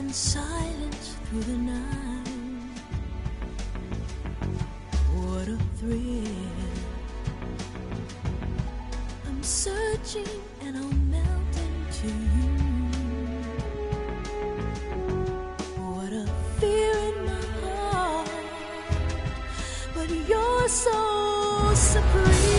and silence through the night. What a thrill. I'm searching and I'll melt into you. What a fear in my heart, but you're so supreme.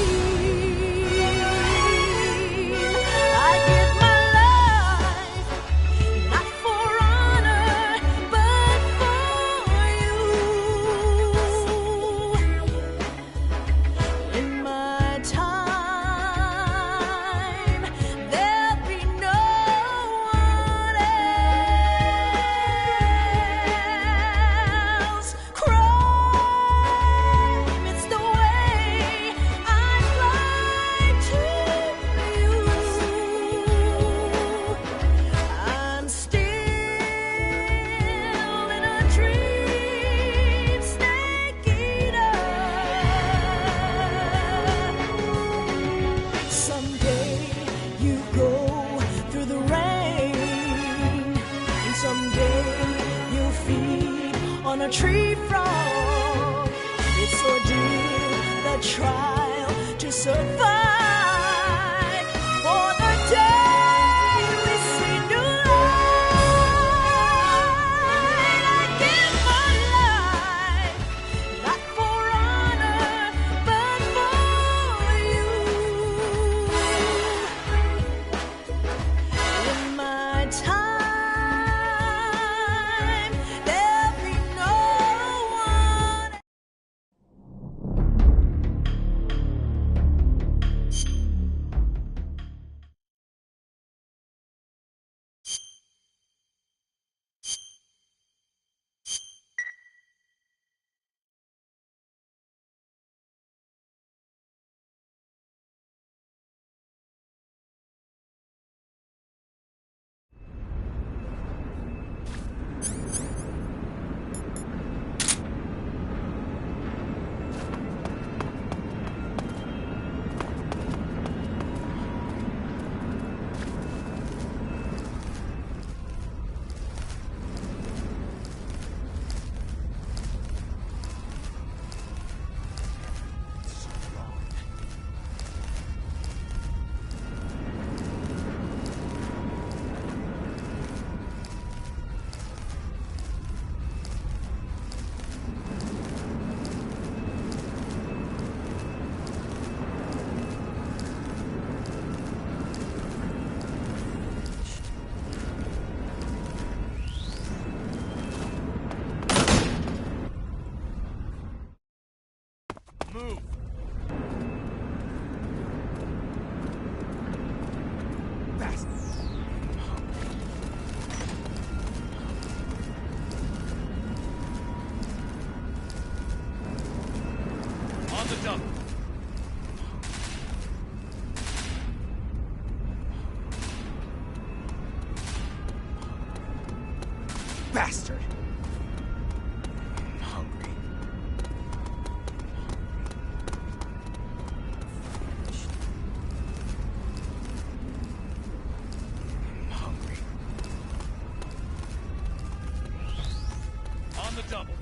On a tree frog, it's ordeal, the trial to survive. For the day we see new light, I give my life, not for honor, but for you. In my time, move! Bastard! On the double! Bastard! On the double.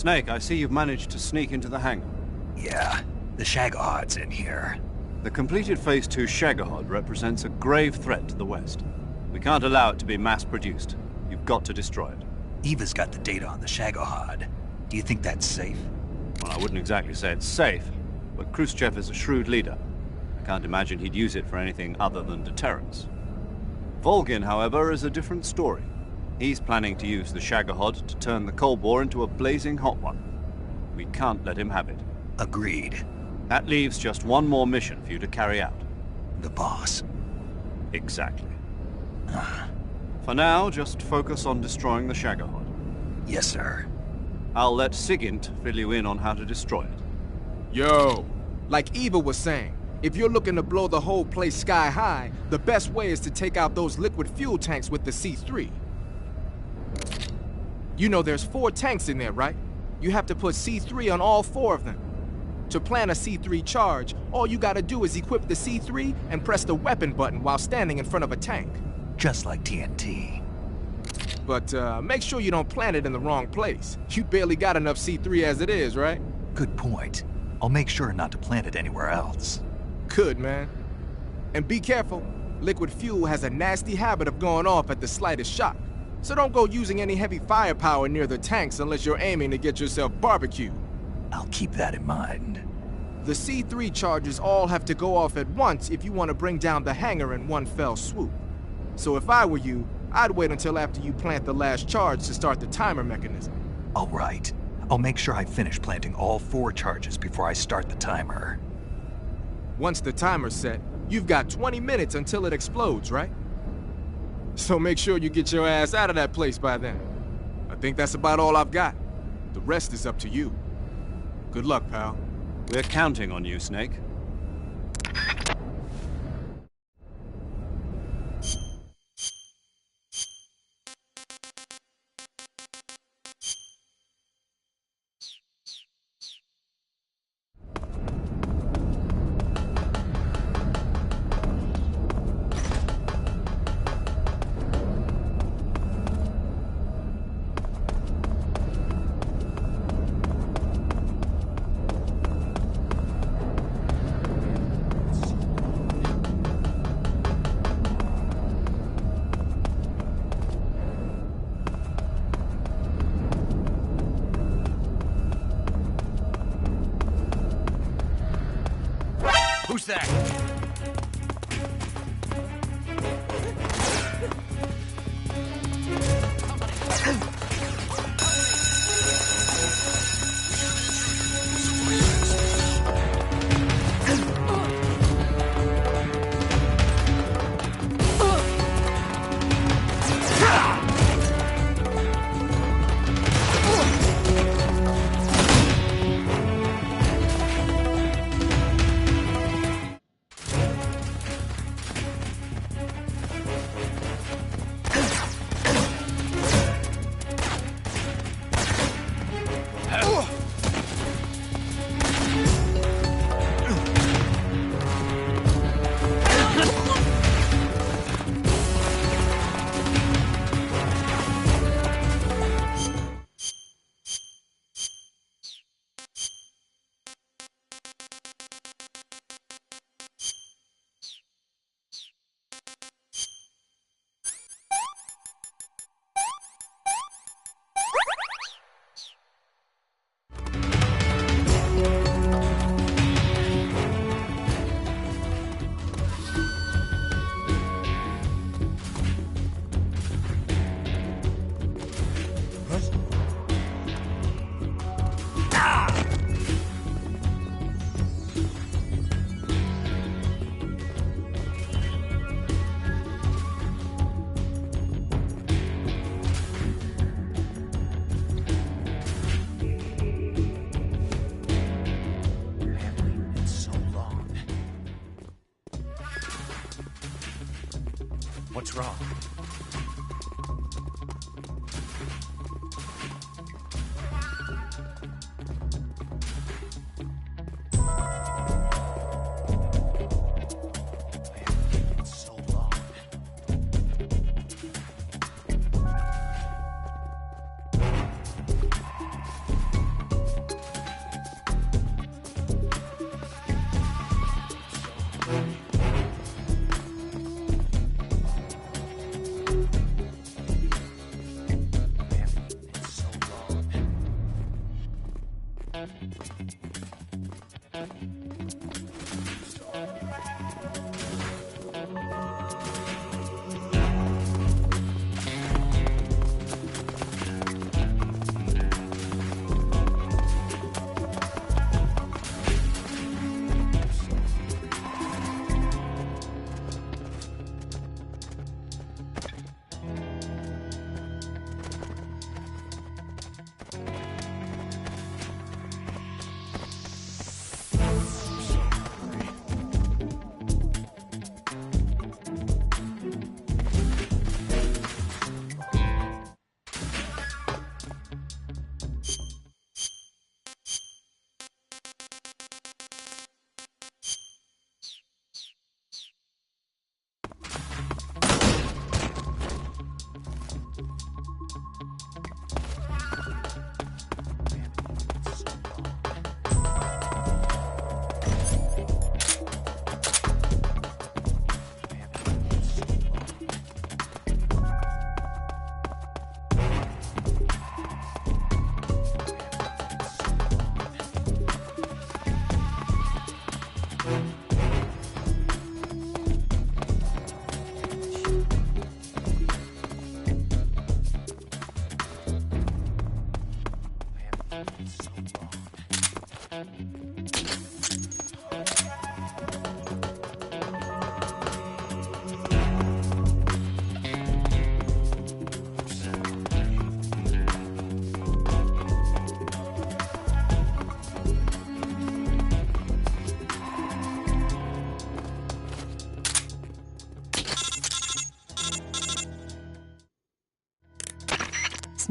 Snake, I see you've managed to sneak into the hangar. Yeah, the Shagahad's in here. The completed Phase 2 Shagahod represents a grave threat to the West. We can't allow it to be mass-produced. You've got to destroy it. Eva's got the data on the Shagahad. Do you think that's safe? Well, I wouldn't exactly say it's safe, but Khrushchev is a shrewd leader. I can't imagine he'd use it for anything other than deterrence. Volgin, however, is a different story. He's planning to use the Shagahod to turn the Cold War into a blazing hot one. We can't let him have it. Agreed. That leaves just one more mission for you to carry out. The boss. Exactly. For now, just focus on destroying the Shagahod. Yes, sir. I'll let Sigint fill you in on how to destroy it. Yo, like Eva was saying, if you're looking to blow the whole place sky high, the best way is to take out those liquid fuel tanks with the C3. You know there's 4 tanks in there, right? You have to put C3 on all 4 of them. To plan a C3 charge, all you gotta do is equip the C3 and press the weapon button while standing in front of a tank. Just like TNT. But make sure you don't plant it in the wrong place. You barely got enough C3 as it is, right? Good point. I'll make sure not to plant it anywhere else. Good, man. And be careful. Liquid fuel has a nasty habit of going off at the slightest shock. So don't go using any heavy firepower near the tanks unless you're aiming to get yourself barbecued. I'll keep that in mind. The C3 charges all have to go off at once if you want to bring down the hangar in one fell swoop. So if I were you, I'd wait until after you plant the last charge to start the timer mechanism. All right. I'll make sure I finish planting all 4 charges before I start the timer. Once the timer's set, you've got 20 minutes until it explodes, right? So make sure you get your ass out of that place by then. I think that's about all I've got. The rest is up to you. Good luck, pal. We're counting on you, Snake. Who's that? What's wrong? It's so long.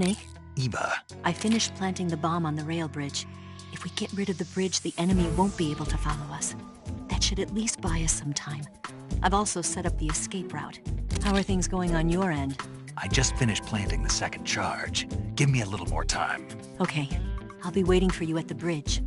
Snake? Eva, I finished planting the bomb on the rail bridge. If we get rid of the bridge, the enemy won't be able to follow us. That should at least buy us some time. I've also set up the escape route. How are things going on your end? I just finished planting the second charge. Give me a little more time. Okay. I'll be waiting for you at the bridge.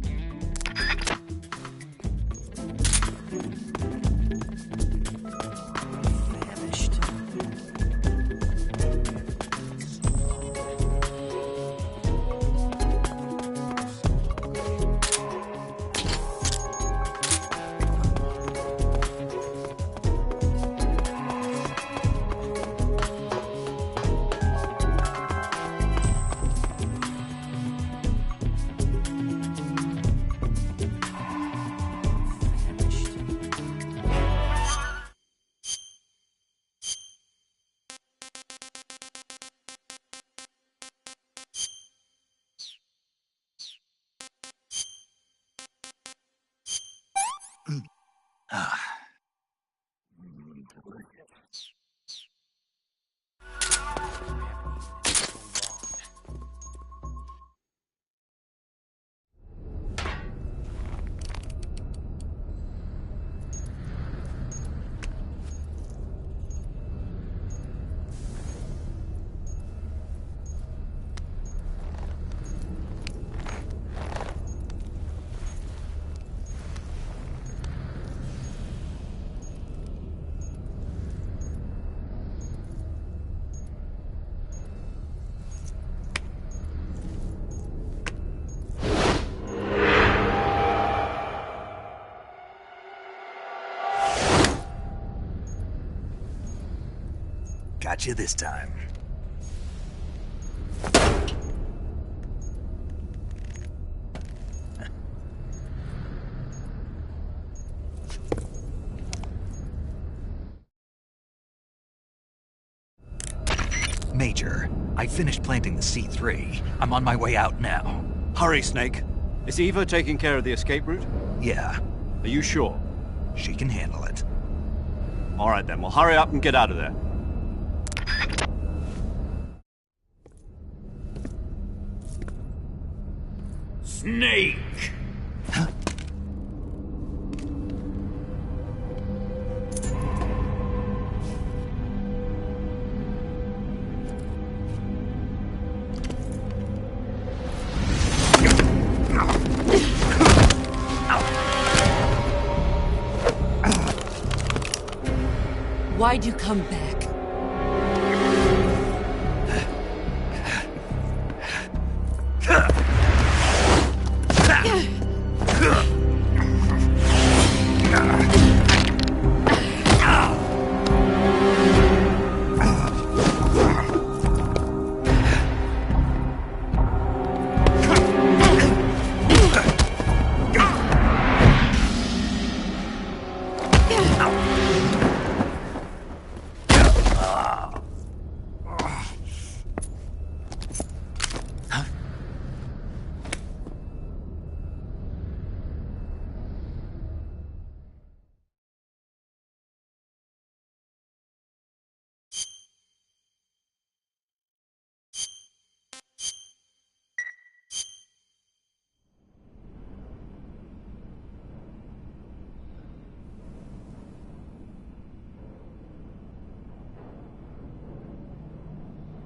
Got you this time. Major, I finished planting the C3. I'm on my way out now. Hurry, Snake. Is Eva taking care of the escape route? Yeah, Are you sure? she can handle it. All right then, well hurry up and get out of there. Snake! Why'd you come back?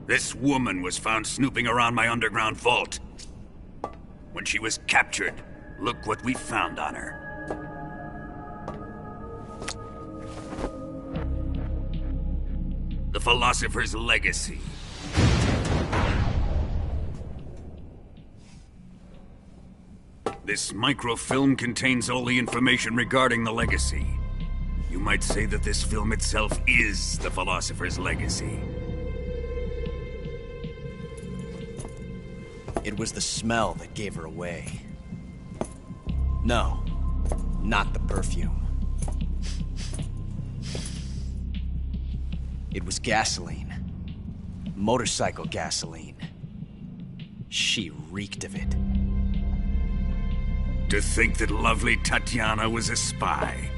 This woman was found snooping around my underground vault. When she was captured, look what we found on her. The Philosopher's Legacy. This microfilm contains all the information regarding the Legacy. You might say that this film itself is the Philosopher's Legacy. It was the smell that gave her away. No, not the perfume. It was gasoline. Motorcycle gasoline. She reeked of it. To think that lovely Tatiana was a spy.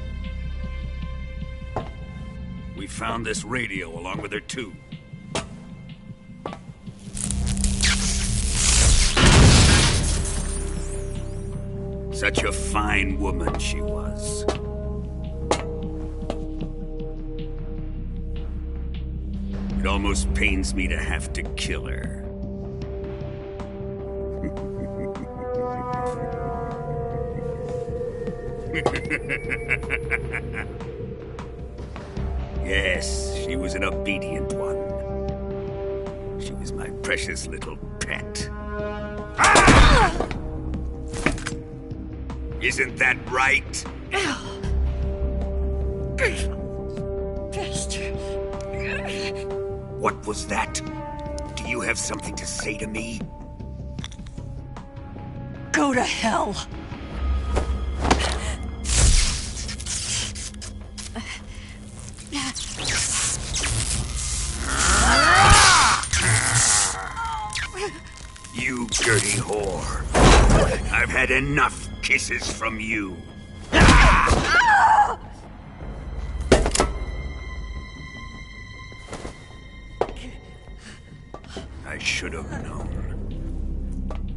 We found this radio along with her too. Such a fine woman she was. It almost pains me to have to kill her. Yes, she was an obedient one. She was my precious little pet. Ah! Isn't that right? Bastard. What was that? Do you have something to say to me? Go to hell. You dirty whore. I've had enough kisses from you. I should have known.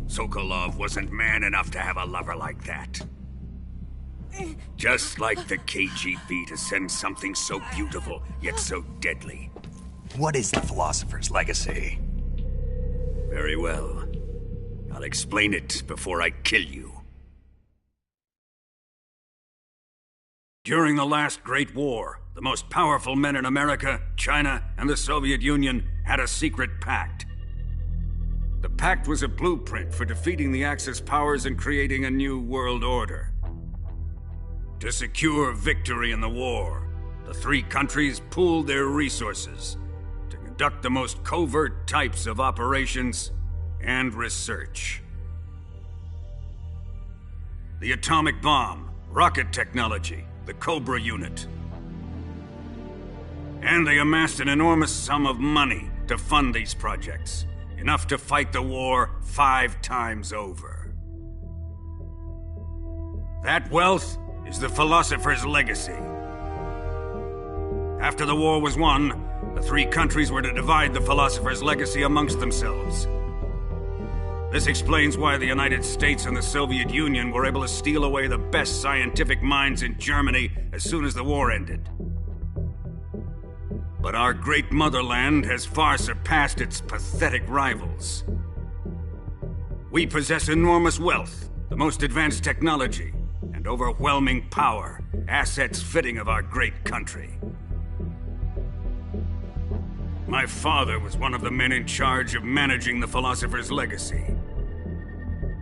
Sokolov wasn't man enough to have a lover like that. Just like the KGB to send something so beautiful, yet so deadly. What is the Philosopher's Legacy? Very well. I'll explain it before I kill you. During the last Great War, the most powerful men in America, China, and the Soviet Union had a secret pact. The pact was a blueprint for defeating the Axis powers and creating a new world order. To secure victory in the war, the three countries pooled their resources to conduct the most covert types of operations and research. The atomic bomb, rocket technology, the Cobra unit. And they amassed an enormous sum of money to fund these projects, enough to fight the war 5 times over. That wealth is the Philosopher's Legacy. After the war was won, the three countries were to divide the Philosopher's Legacy amongst themselves. This explains why the United States and the Soviet Union were able to steal away the best scientific minds in Germany as soon as the war ended. But our great motherland has far surpassed its pathetic rivals. We possess enormous wealth, the most advanced technology, and overwhelming power, assets fitting of our great country. My father was one of the men in charge of managing the Philosopher's Legacy.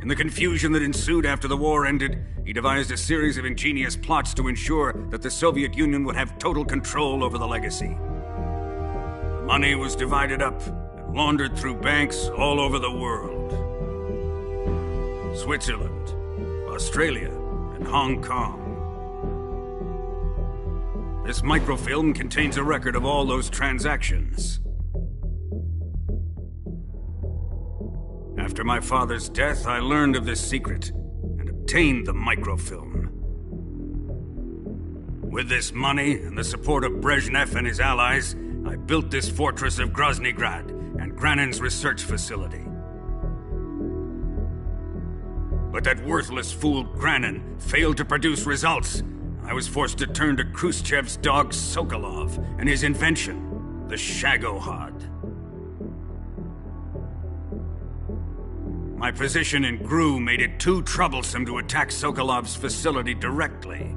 In the confusion that ensued after the war ended, he devised a series of ingenious plots to ensure that the Soviet Union would have total control over the legacy. The money was divided up and laundered through banks all over the world. Switzerland, Australia, and Hong Kong. This microfilm contains a record of all those transactions. After my father's death, I learned of this secret and obtained the microfilm. With this money and the support of Brezhnev and his allies, I built this fortress of Groznygrad and Granin's research facility. But that worthless fool Granin failed to produce results. I was forced to turn to Khrushchev's dog Sokolov and his invention, the Shagohod. My position in GRU made it too troublesome to attack Sokolov's facility directly.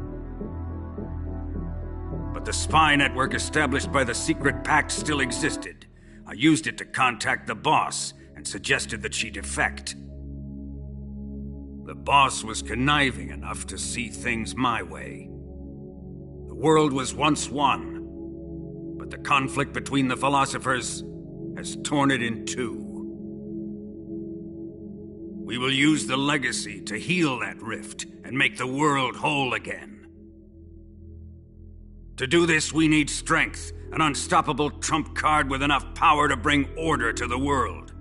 But the spy network established by the secret pact still existed. I used it to contact the boss and suggested that she defect. The boss was conniving enough to see things my way. The world was once one, but the conflict between the philosophers has torn it in two. We will use the legacy to heal that rift and make the world whole again. To do this, we need strength, an unstoppable trump card with enough power to bring order to the world.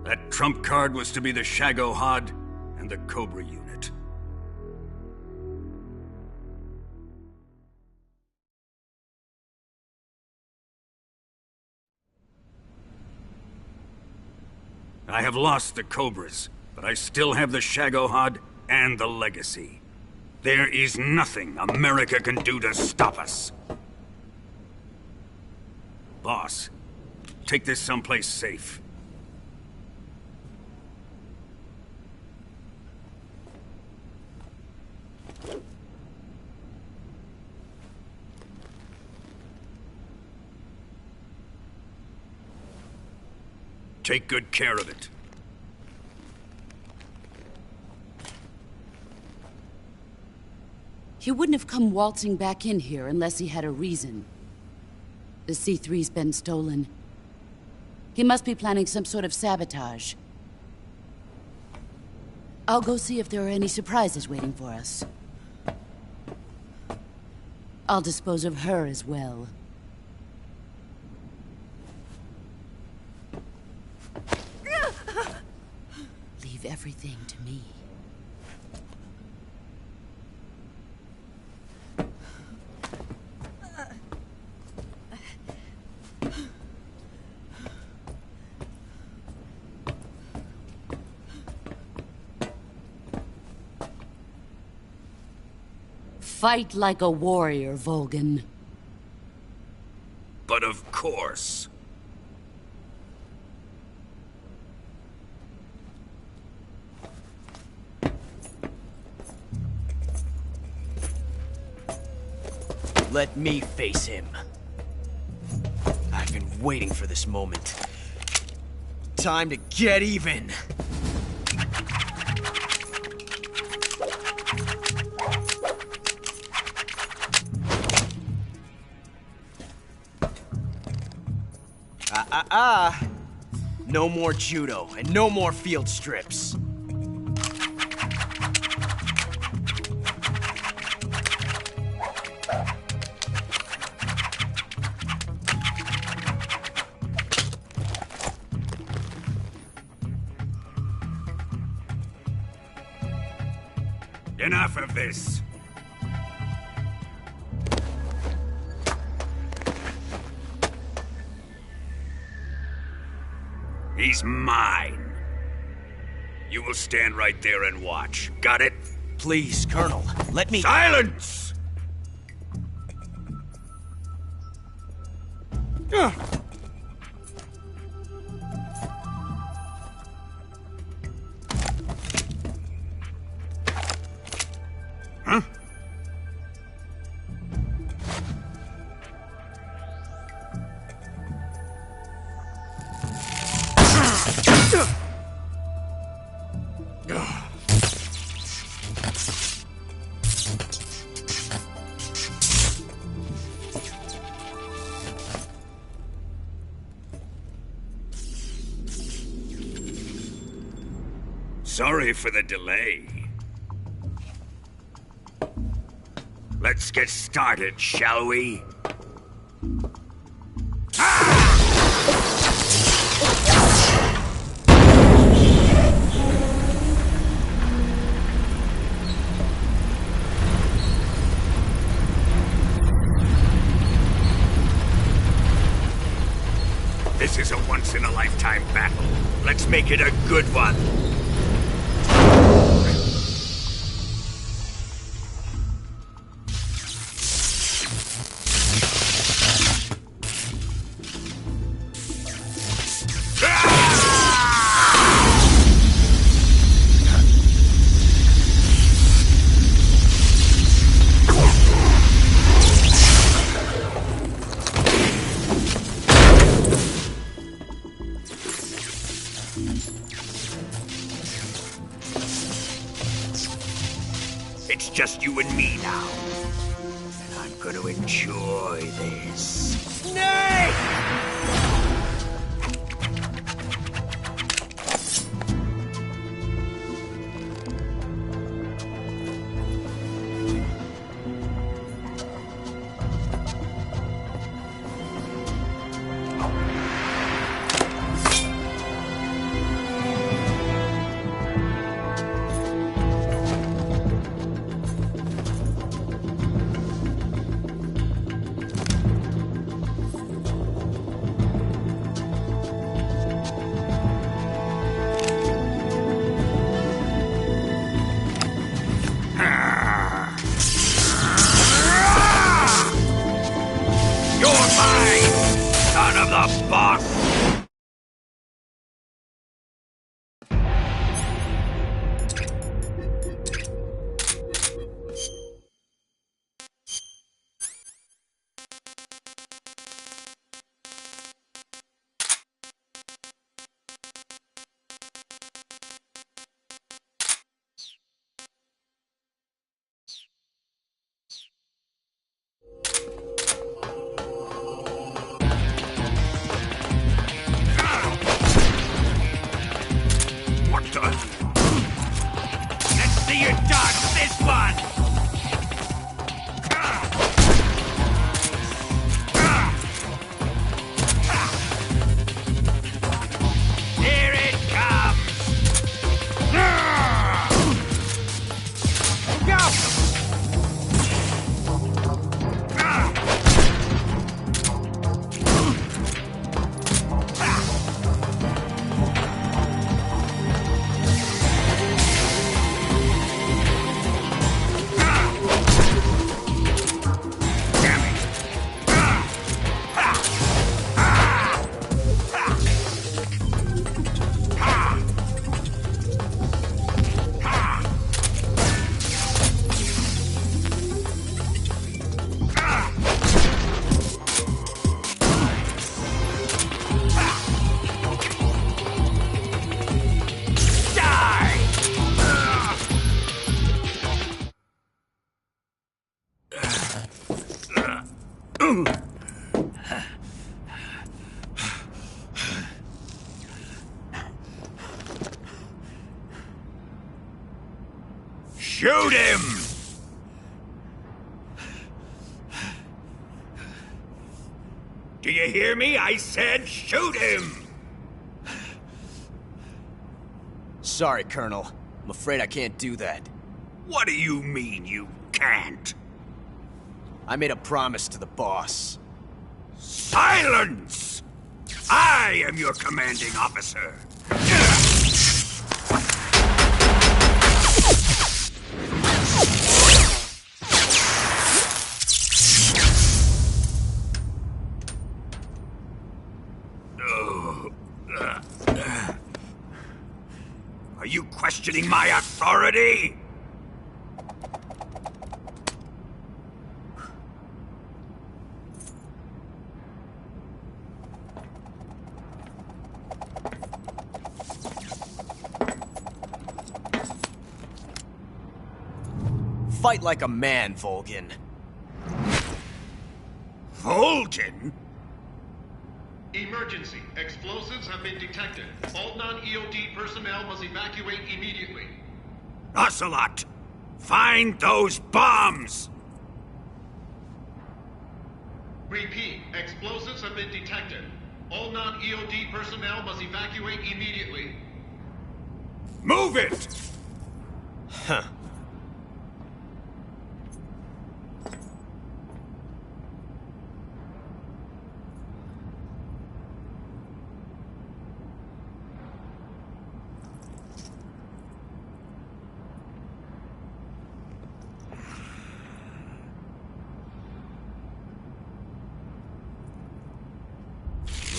That trump card was to be the Shagohod and the Cobra unit. I have lost the Cobras, But I still have the Shagohod and the Legacy. There is nothing America can do to stop us. Boss, take this someplace safe. Take good care of it. He wouldn't have come waltzing back in here unless he had a reason. The C3's been stolen. He must be planning some sort of sabotage. I'll go see if there are any surprises waiting for us. I'll dispose of her as well. Leave everything to me. Fight like a warrior, Volgin. But of course. Let me face him. I've been waiting for this moment. Time to get even. No more judo, and no more field strips. Enough of this. He's mine. You will stand right there and watch. Got it? Please, Colonel, let me— Silence! Huh? Sorry for the delay. Let's get started, shall we? This is a once-in-a-lifetime battle. Let's make it a good one. It's just you and me now. And I'm gonna enjoy this. Nay! the boss! What the? Let's see you dodge this one! Here it comes! Go! Shoot him! Do you hear me? I said shoot him! Sorry, Colonel. I'm afraid I can't do that. What do you mean you can't? I made a promise to the boss. Silence! I am your commanding officer. Are you questioning my authority? Fight like a man, Volgin. Volgin? Emergency. Explosives have been detected. All non-EOD personnel must evacuate immediately. Ocelot! Find those bombs! Repeat. Explosives have been detected. All non-EOD personnel must evacuate immediately. Move it! Huh.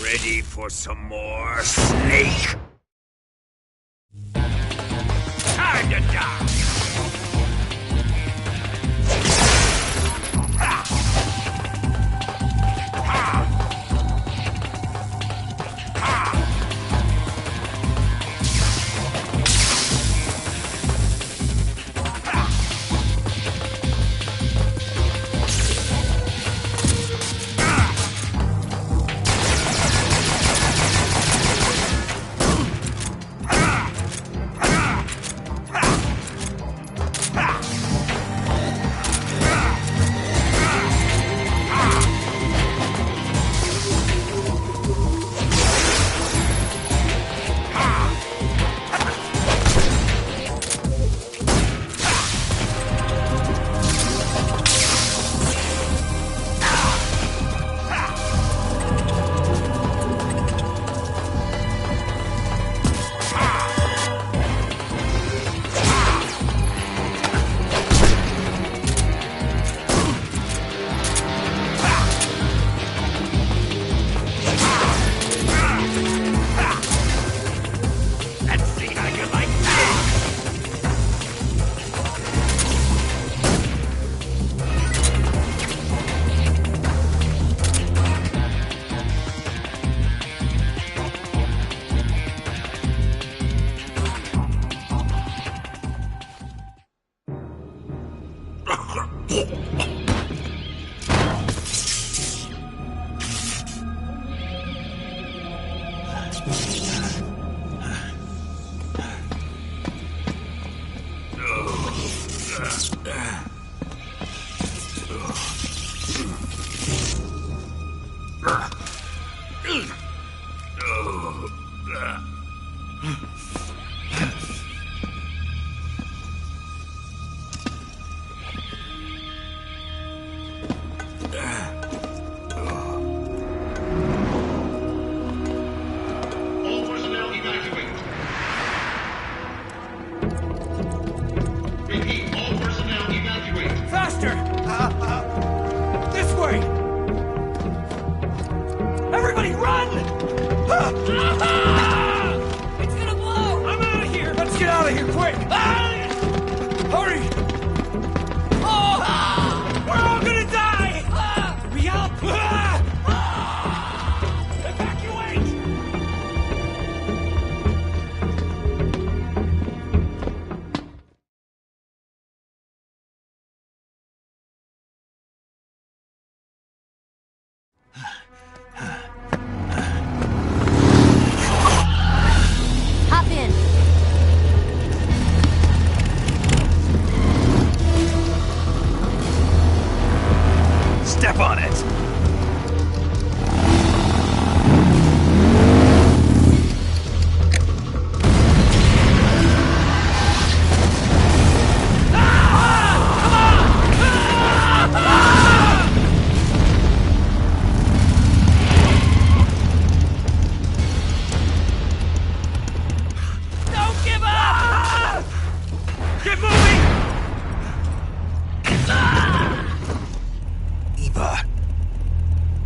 Ready for some more, Snake? Time to die!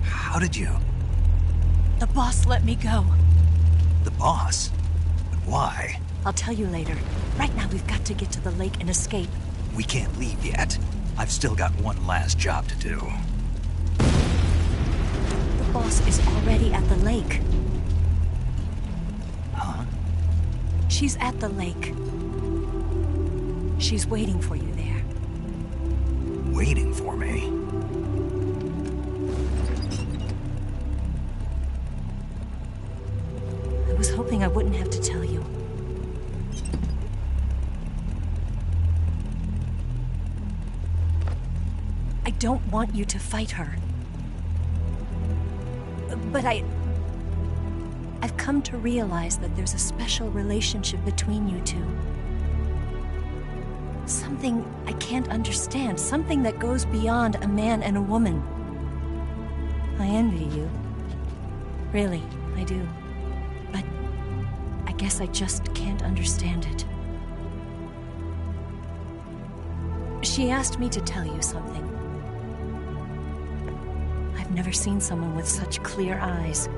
How did you? The boss let me go. The boss? But why? I'll tell you later. Right now, we've got to get to the lake and escape. We can't leave yet. I've still got one last job to do. The boss is already at the lake. Huh? She's at the lake. She's waiting for you there. Waiting for me? I was hoping I wouldn't have to tell you. I don't want you to fight her. But I've come to realize that there's a special relationship between you two. Something I can't understand. Something that goes beyond a man and a woman. I envy you. Really, I do. But I guess I just can't understand it. She asked me to tell you something. I've never seen someone with such clear eyes.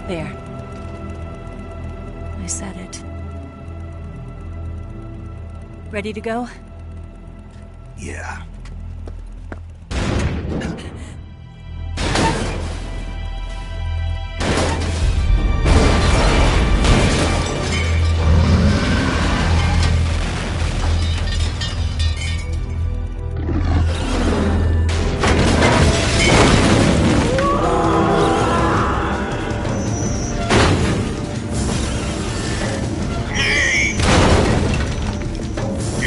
There. I said it. Ready to go? Yeah.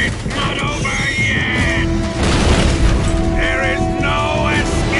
It's not over yet! There is no escape!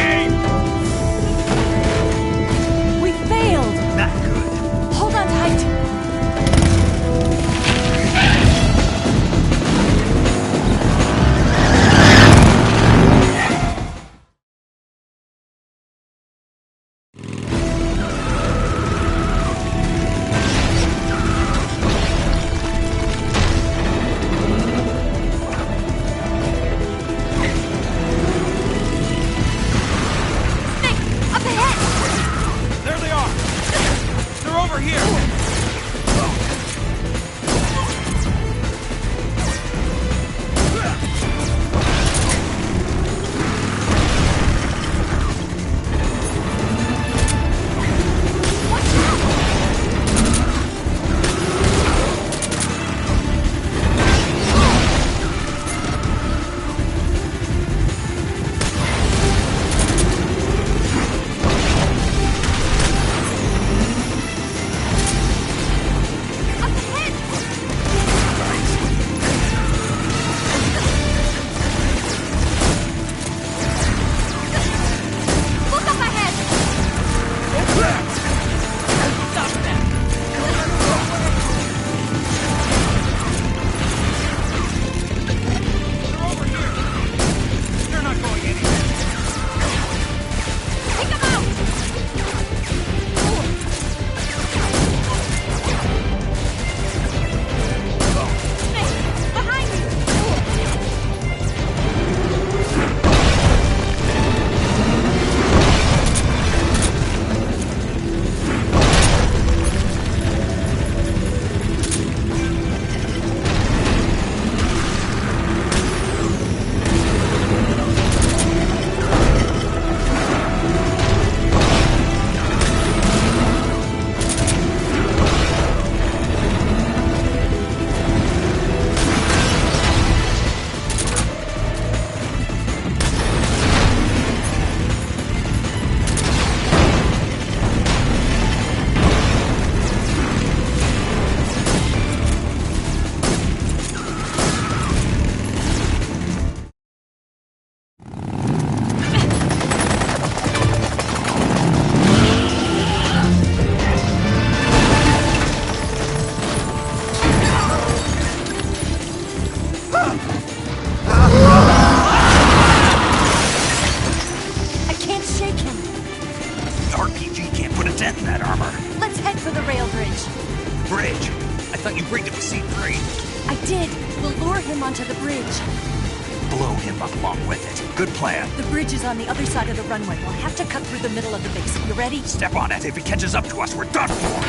the C3. I did. We'll lure him onto the bridge. Blow him up along with it. Good plan. The bridge is on the other side of the runway. We'll have to cut through the middle of the base. You ready? Step on it. If he catches up to us, we're done for.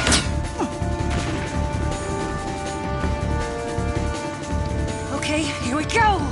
Okay, here we go!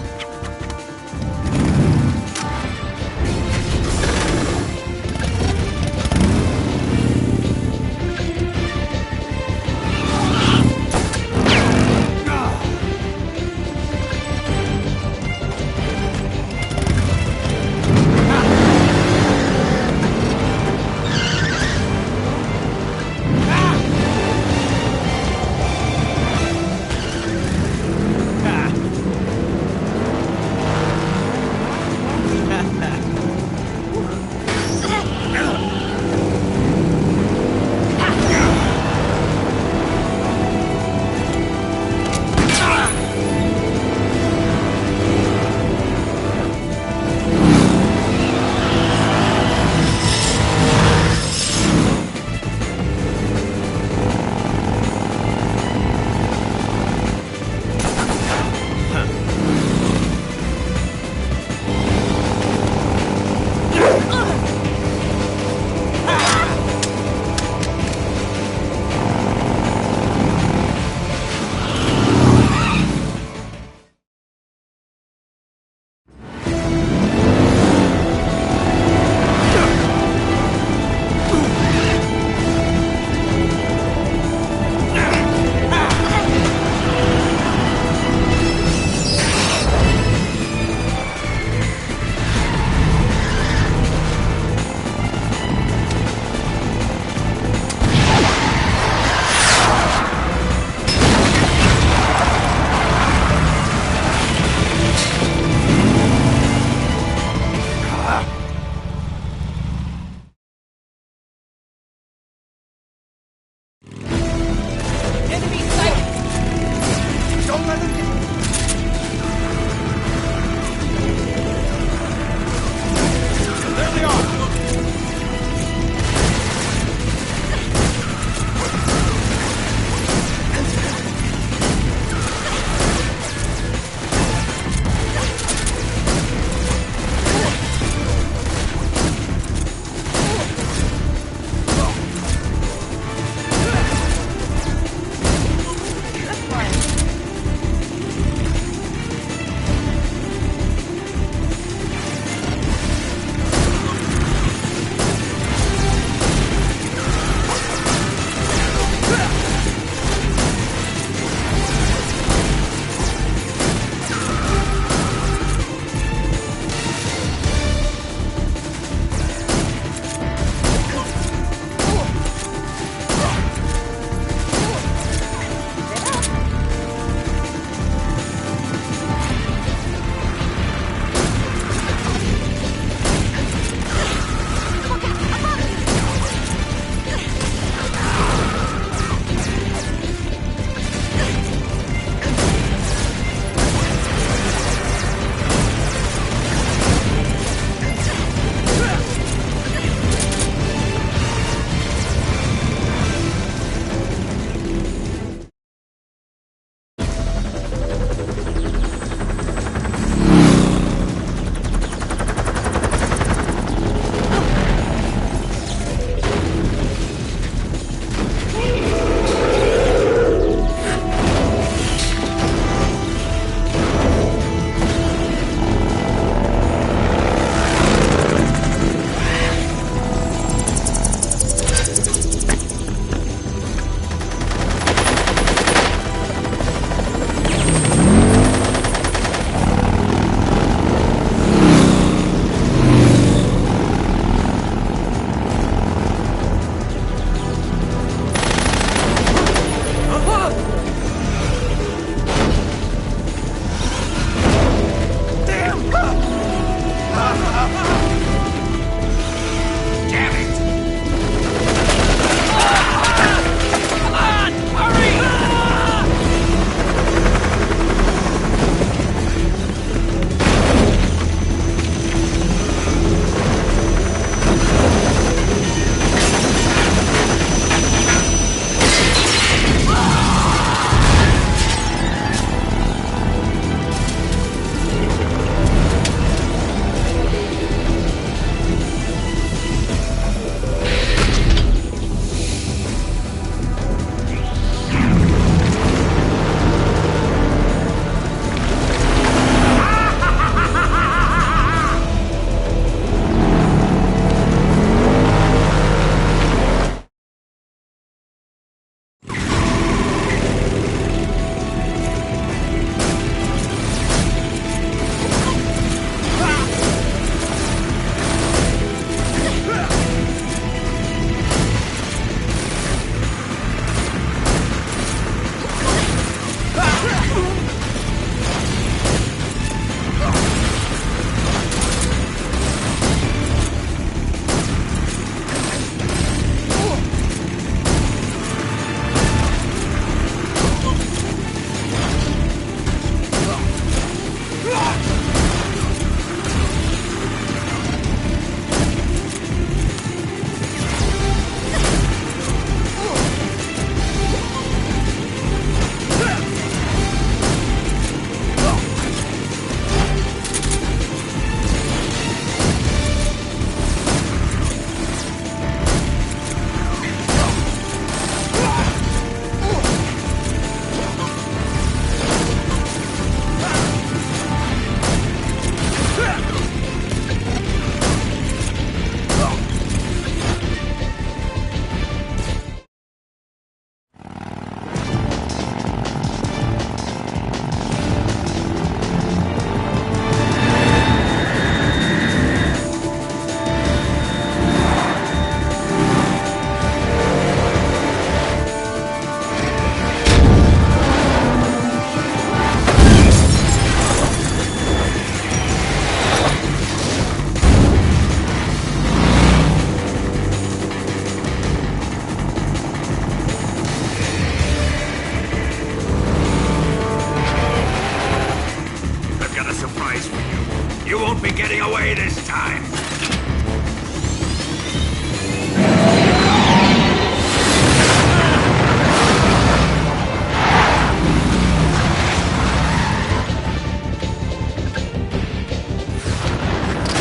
won't be getting away this time!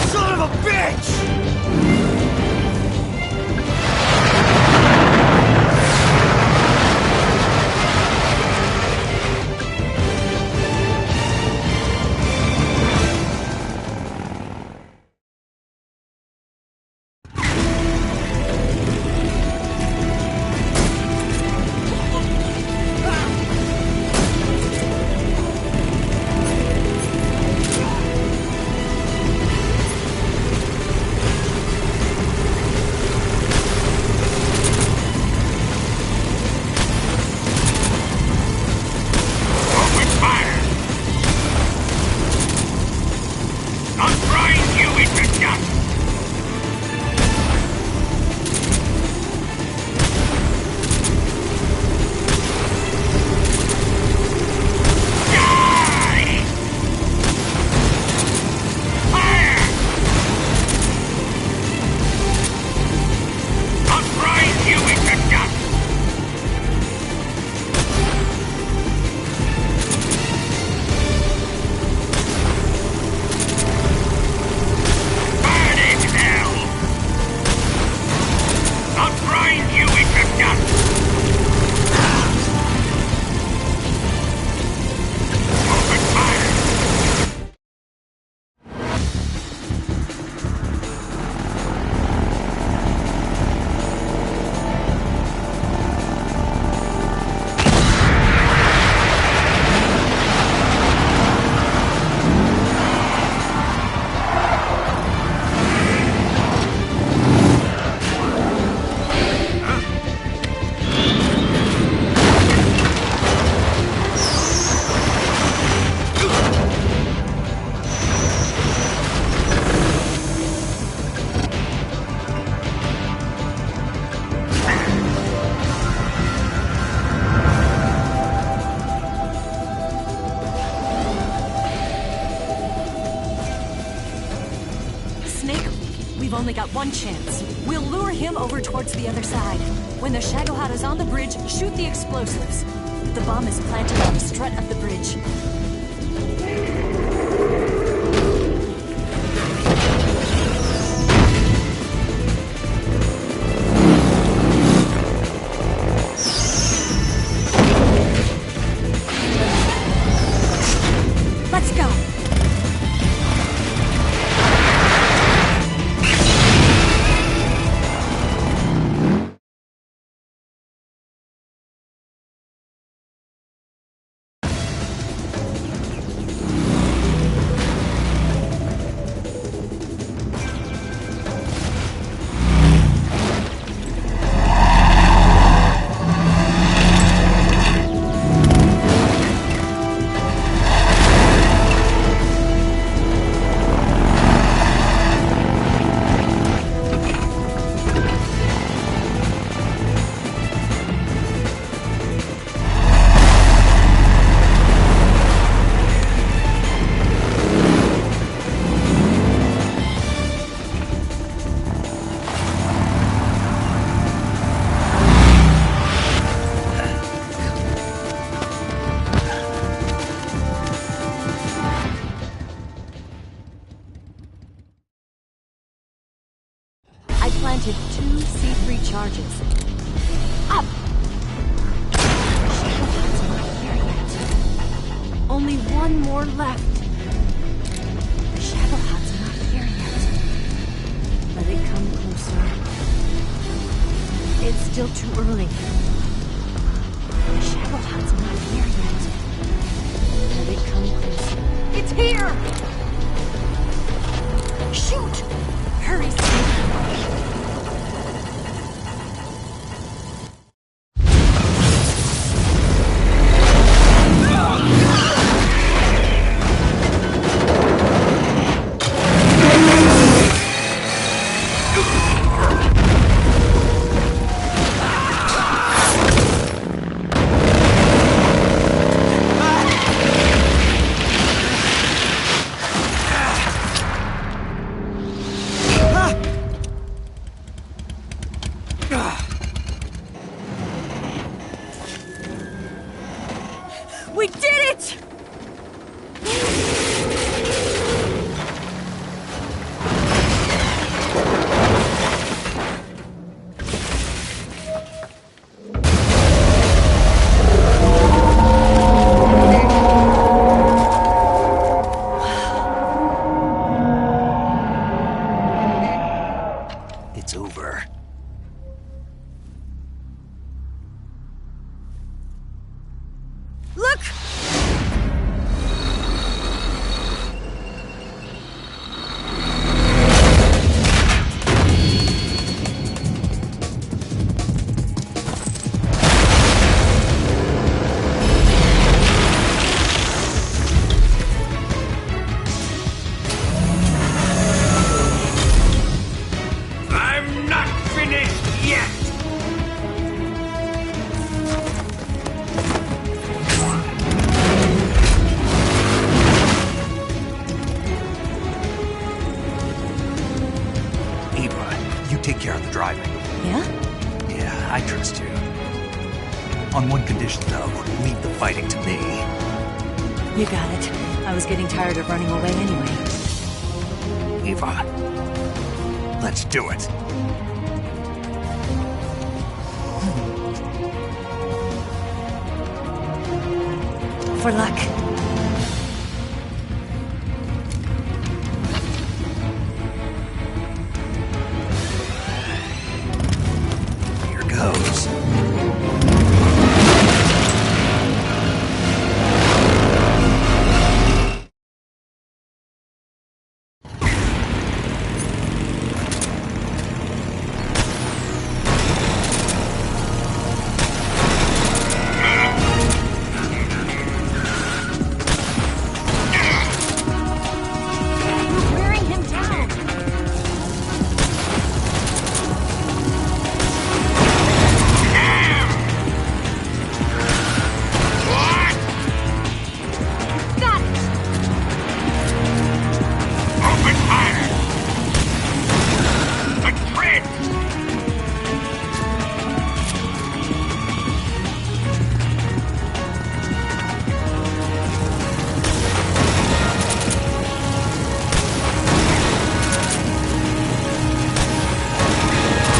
Son of a bitch! We've only got one chance. We'll lure him over towards the other side. When the Shagohod is on the bridge, shoot the explosives. The bomb is planted on the strut of the bridge. Let's go! Planted 2 C3 charges. Up! Shagohod's not here yet. Only one more left. Shagohod's not here yet. Let it come closer. It's still too early. Shagohod's not here yet. Let it come closer. It's here! Shoot! Hurry, Steve. On one condition, though. Leave the fighting to me. You got it. I was getting tired of running away anyway. Eva, let's do it. For luck. Here goes. Wearing him down. Got it. Open fire! The grid!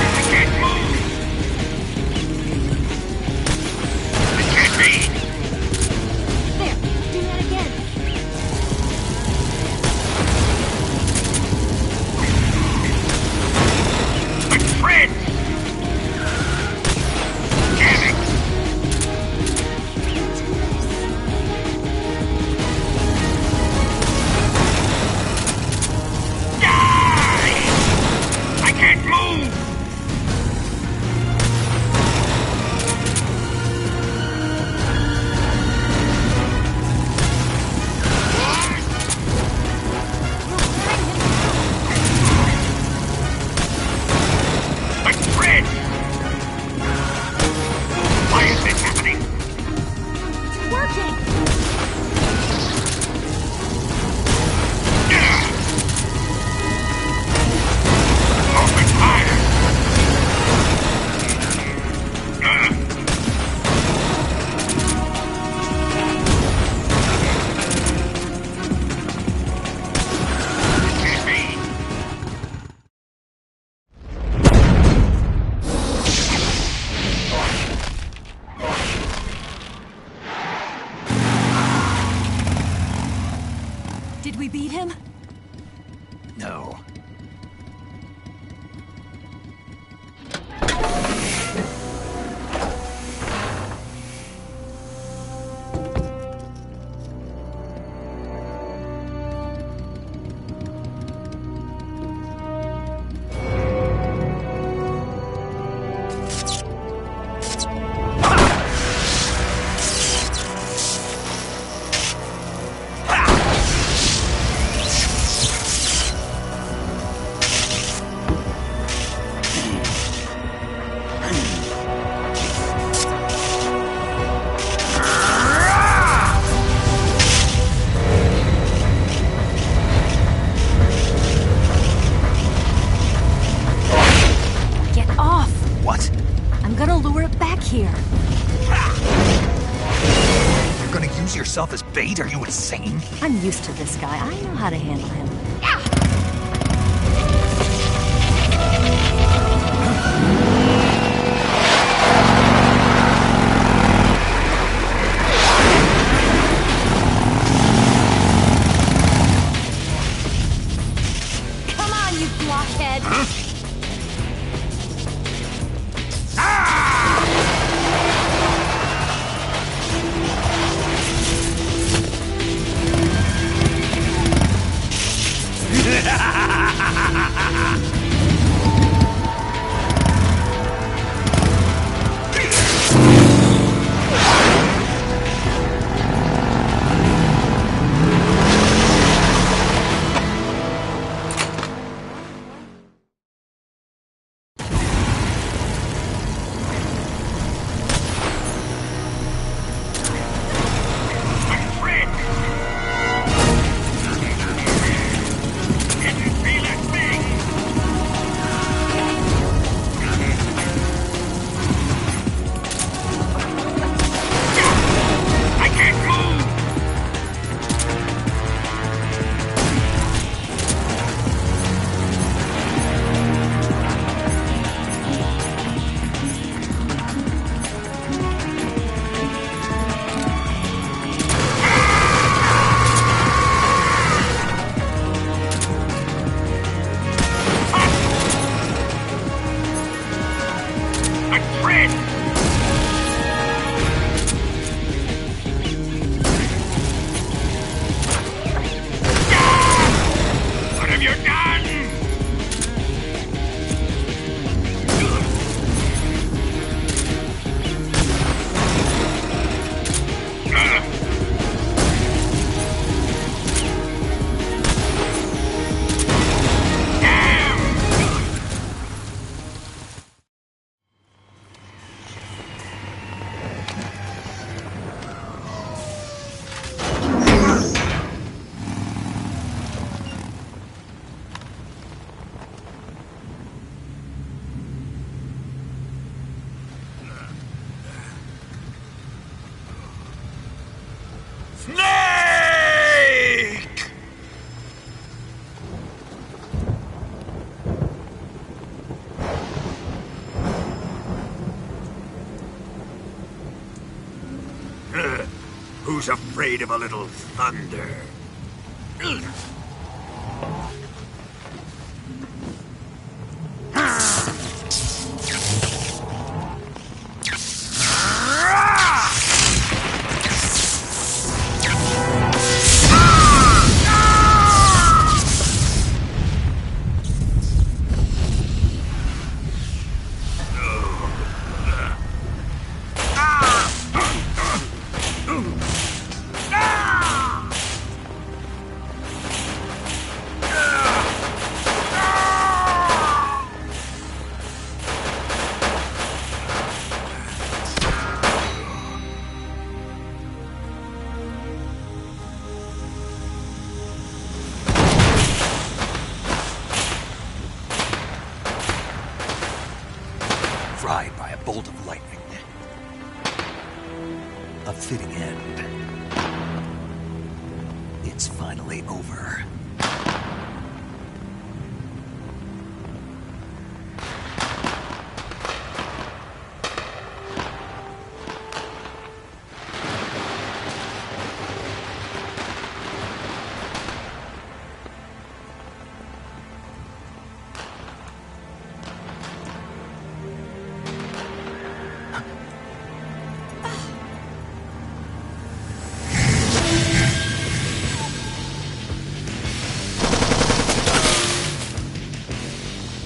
I can't move! It can't be! There. Do that again. The grid! Damn it! Die! I can't move! The grid! Why is this happening? It's working. Open fire! Can't be! Did we beat him? No. Get off. What? I'm gonna lure it back here. You're gonna use yourself as bait? Are you insane? I'm used to this guy. I know how to handle him. Come on, you blockhead! Snake! Who's afraid of a little thunder? Fried by a bolt of lightning. A fitting end. It's finally over.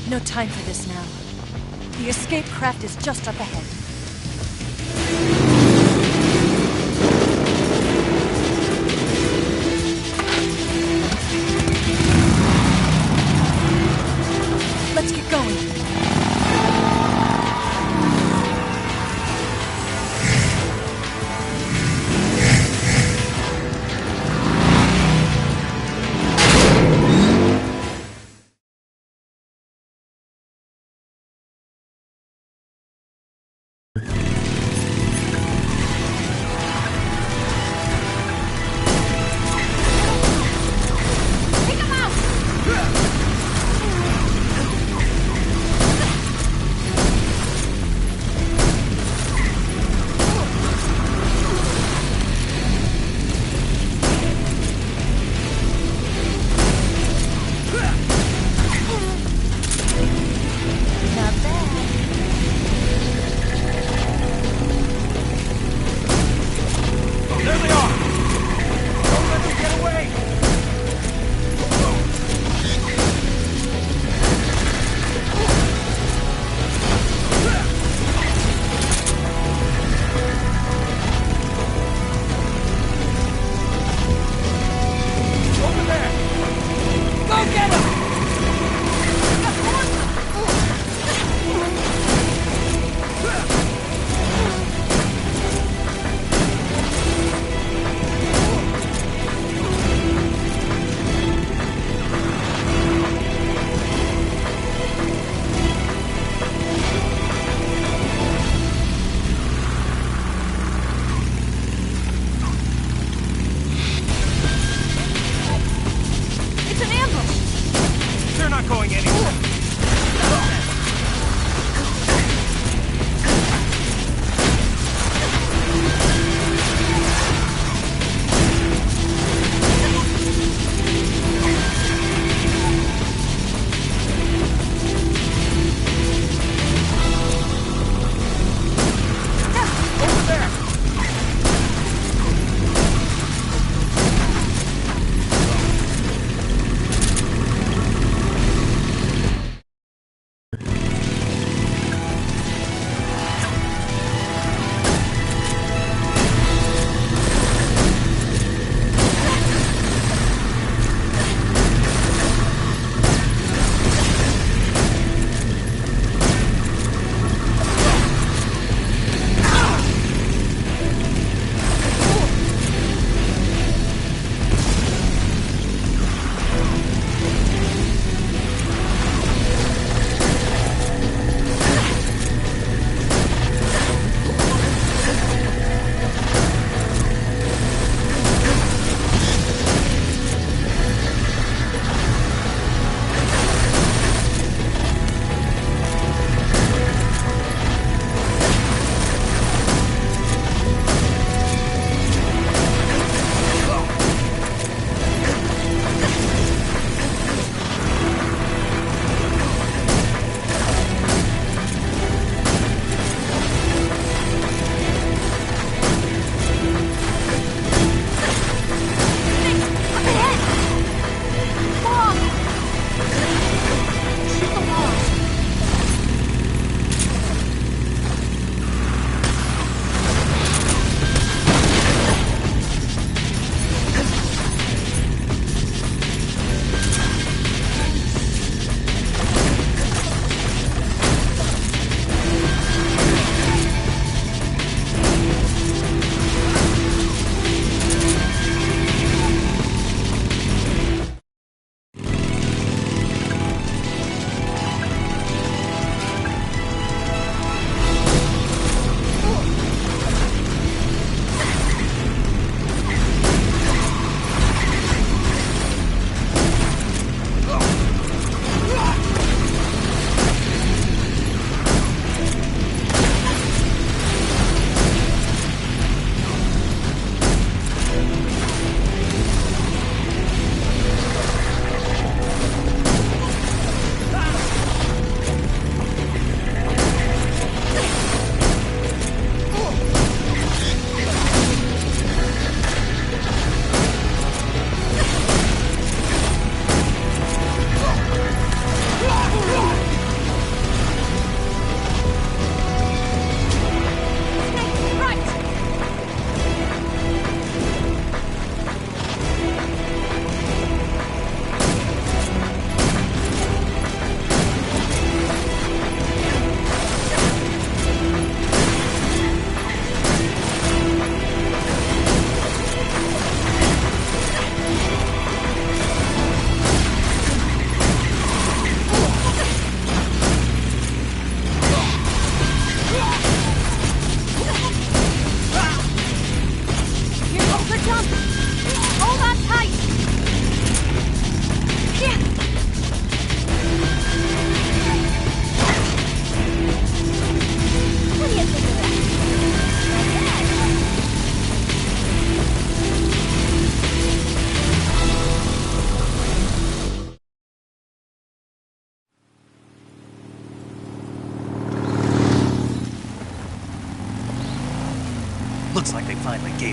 No time for this now. The escape craft is just up ahead. Let's get going.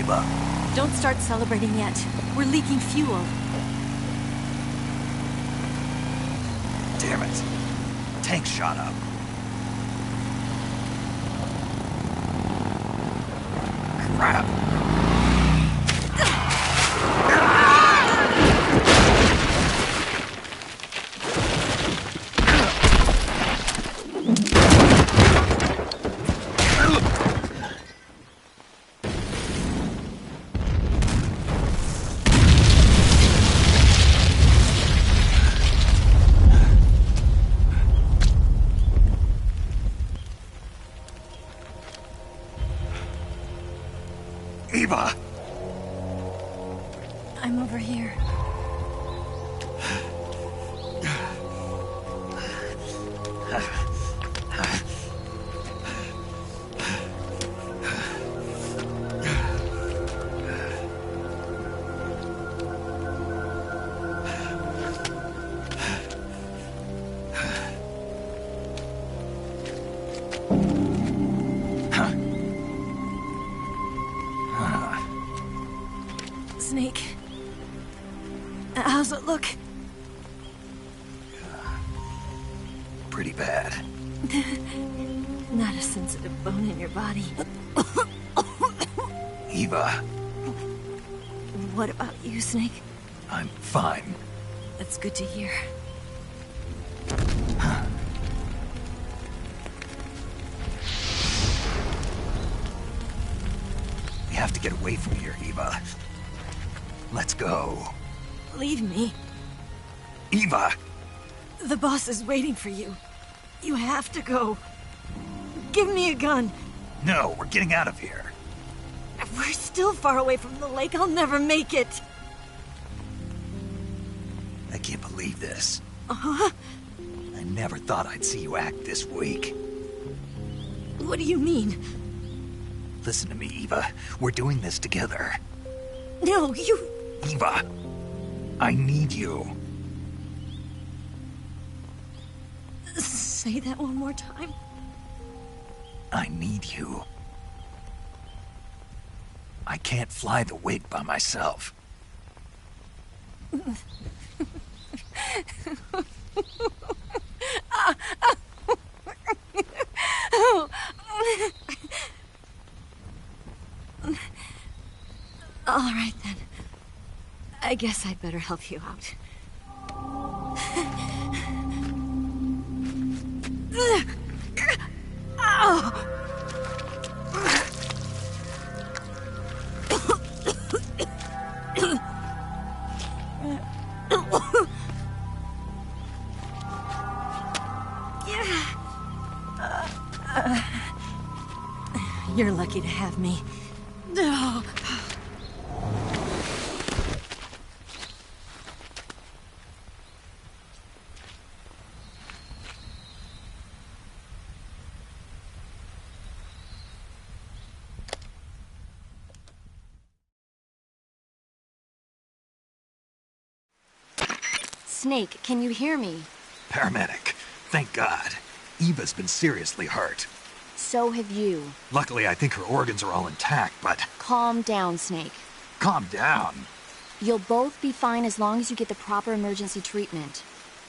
Eva. Don't start celebrating yet. We're leaking fuel. Damn it. Tank shot up. Crap. Eva! I'm over here. Snake. How's it look? Pretty bad. Not a sensitive bone in your body. Eva, What about you, Snake? I'm fine. That's good to hear. We have to get away from here, Eva. Let's go. Leave me. Eva! The boss is waiting for you. You have to go. Give me a gun. No, we're getting out of here. We're still far away from the lake. I'll never make it. I can't believe this. Uh-huh. I never thought I'd see you act this weak. What do you mean? Listen to me, Eva. We're doing this together. No, you... Eva, I need you. Say that one more time. I need you. I can't fly the wig by myself. All right, then. I guess I'd better help you out. You're lucky to have me. No. Snake, can you hear me? Paramedic. Thank God. Eva's been seriously hurt. So have you. Luckily, I think her organs are all intact, but... Calm down, Snake. Calm down. You'll both be fine as long as you get the proper emergency treatment.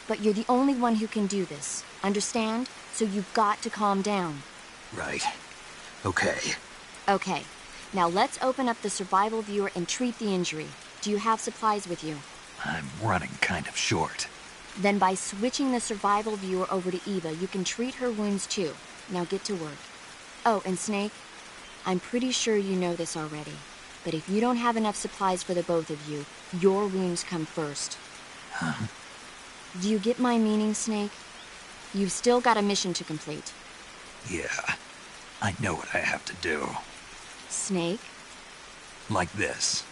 But you're the only one who can do this. Understand? So you've got to calm down. Right. Okay. Okay. Now let's open up the survival viewer and treat the injury. Do you have supplies with you? I'm running kind of short. Then by switching the survival viewer over to Eva, you can treat her wounds too. Now get to work. Oh, and Snake, I'm pretty sure you know this already, but if you don't have enough supplies for the both of you, your wounds come first. Huh? Do you get my meaning, Snake? You've still got a mission to complete. Yeah. I know what I have to do. Snake? Like this.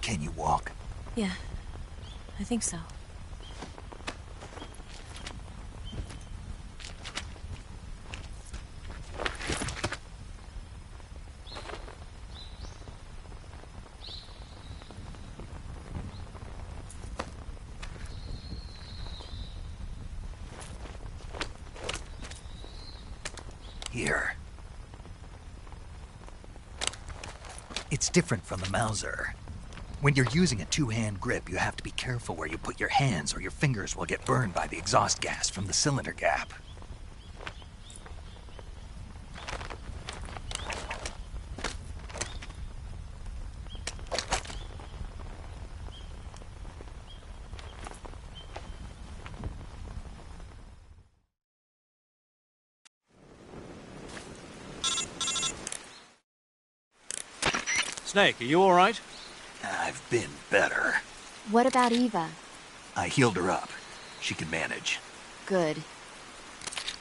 Can you walk? Yeah, I think so. Here. It's different from the Mauser. When you're using a two-hand grip, you have to be careful where you put your hands or your fingers will get burned by the exhaust gas from the cylinder gap. Snake, are you all right? I've been better. What about Eva? I healed her up. She can manage. Good.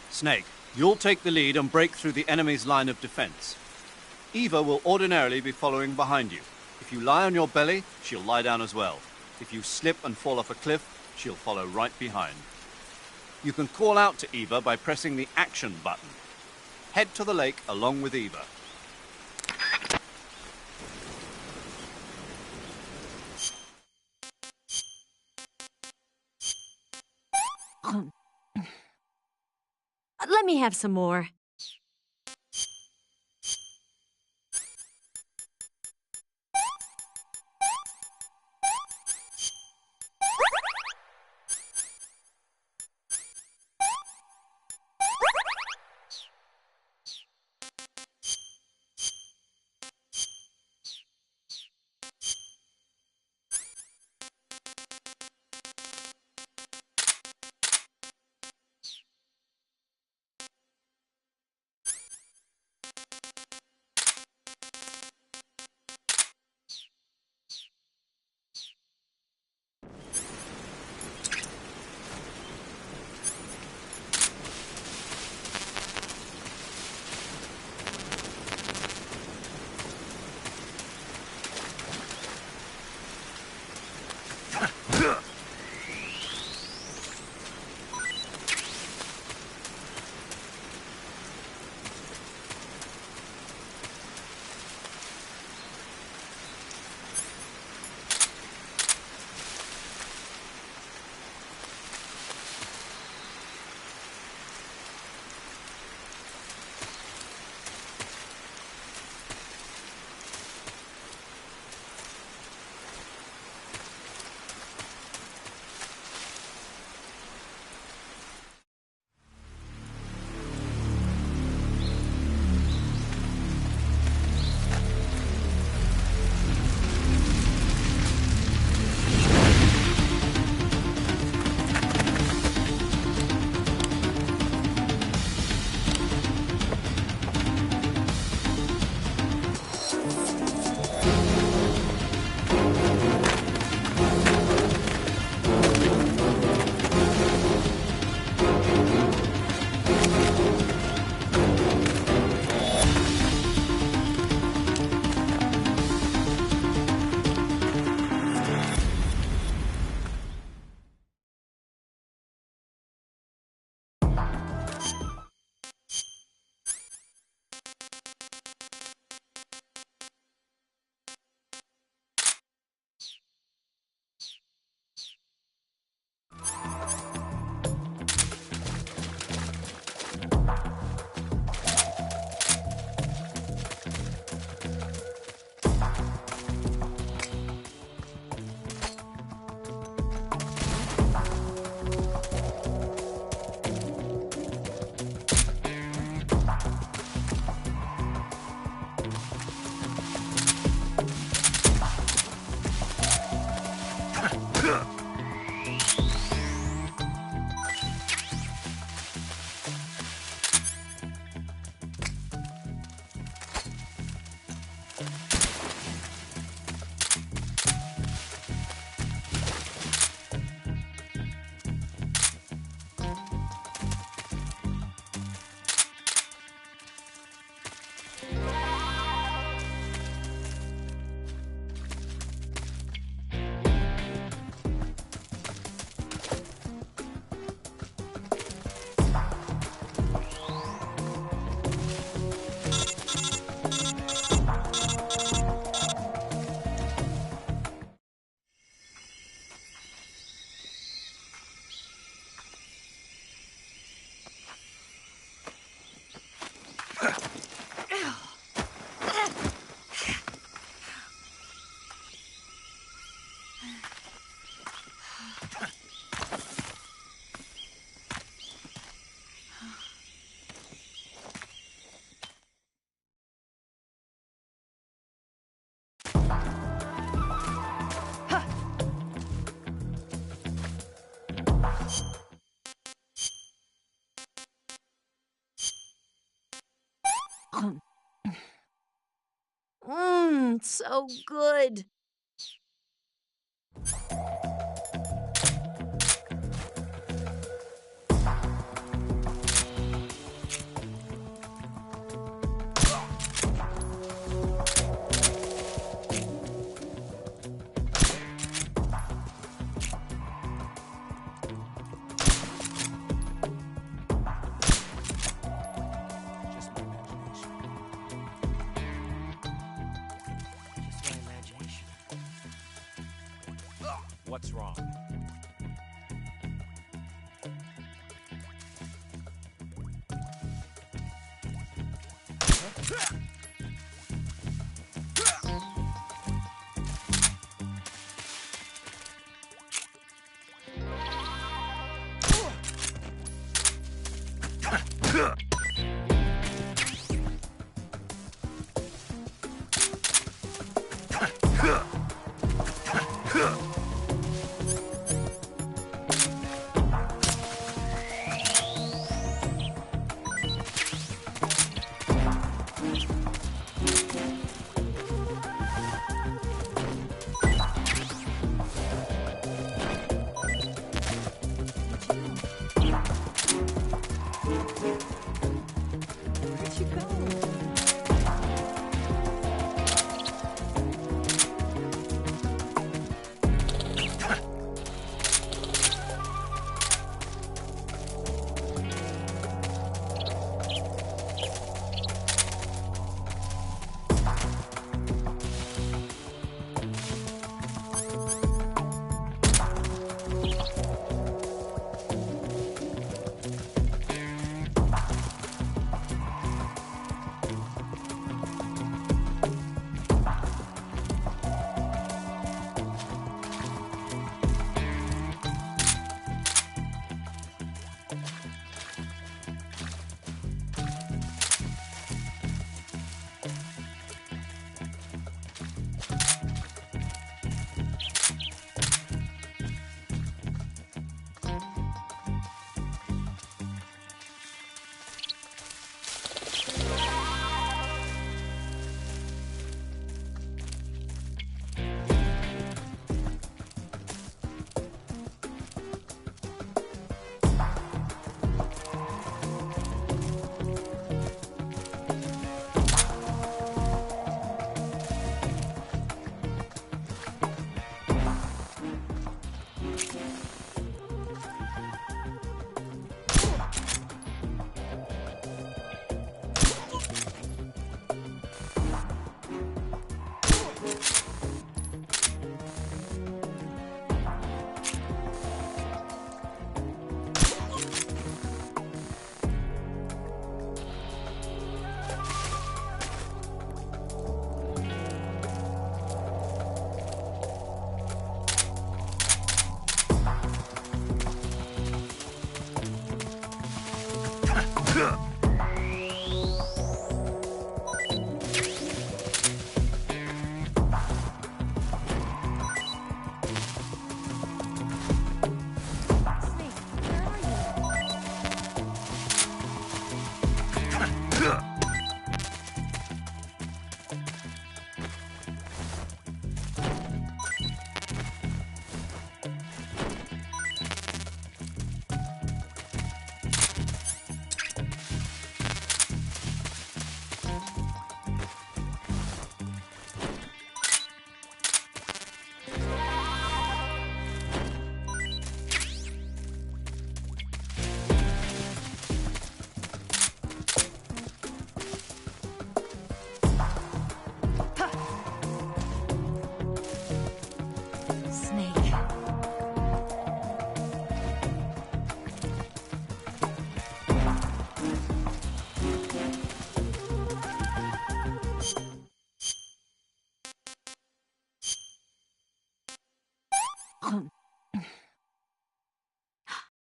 Snake, you'll take the lead and break through the enemy's line of defense. Eva will ordinarily be following behind you. If you lie on your belly, she'll lie down as well. If you slip and fall off a cliff, she'll follow right behind. You can call out to Eva by pressing the action button. Head to the lake along with Eva. Let me have some more. So good. What's wrong? Where'd you go?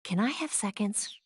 Can I have seconds?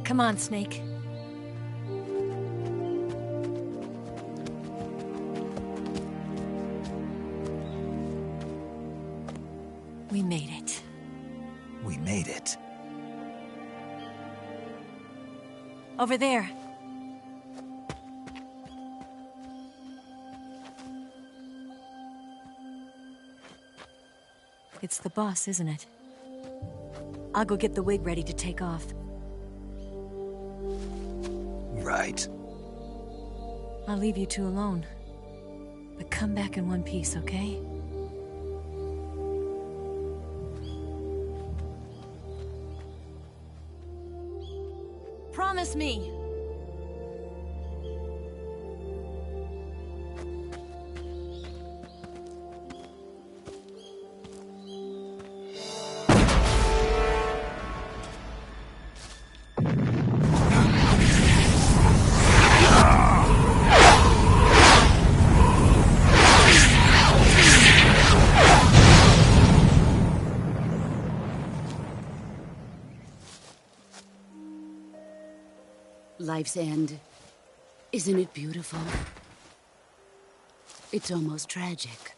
Come on, Snake. We made it. We made it. Over there. It's the boss, isn't it? I'll go get the wig ready to take off. Right. I'll leave you two alone. But come back in one piece, okay? Promise me! Life's end. Isn't it beautiful? It's almost tragic.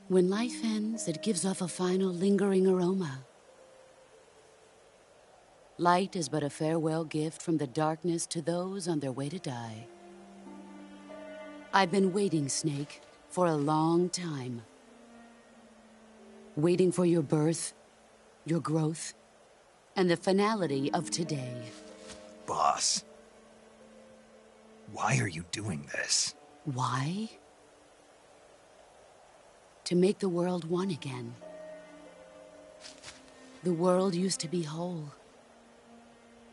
When life ends, it gives off a final lingering aroma. Light is but a farewell gift from the darkness to those on their way to die. I've been waiting, Snake, for a long time. Waiting for your birth, your growth, and the finality of today. Boss. Why are you doing this? Why? To make the world one again. The world used to be whole.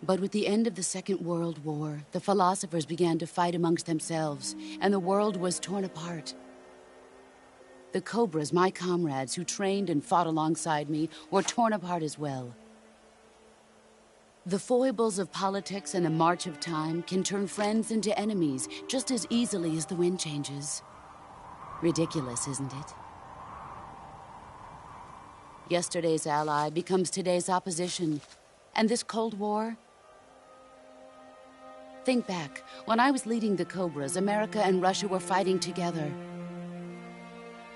But with the end of the Second World War, the philosophers began to fight amongst themselves, and the world was torn apart. The Cobras, my comrades who trained and fought alongside me, were torn apart as well. The foibles of politics and the march of time can turn friends into enemies just as easily as the wind changes. Ridiculous, isn't it? Yesterday's ally becomes today's opposition. And this Cold War? Think back. When I was leading the Cobras, America and Russia were fighting together.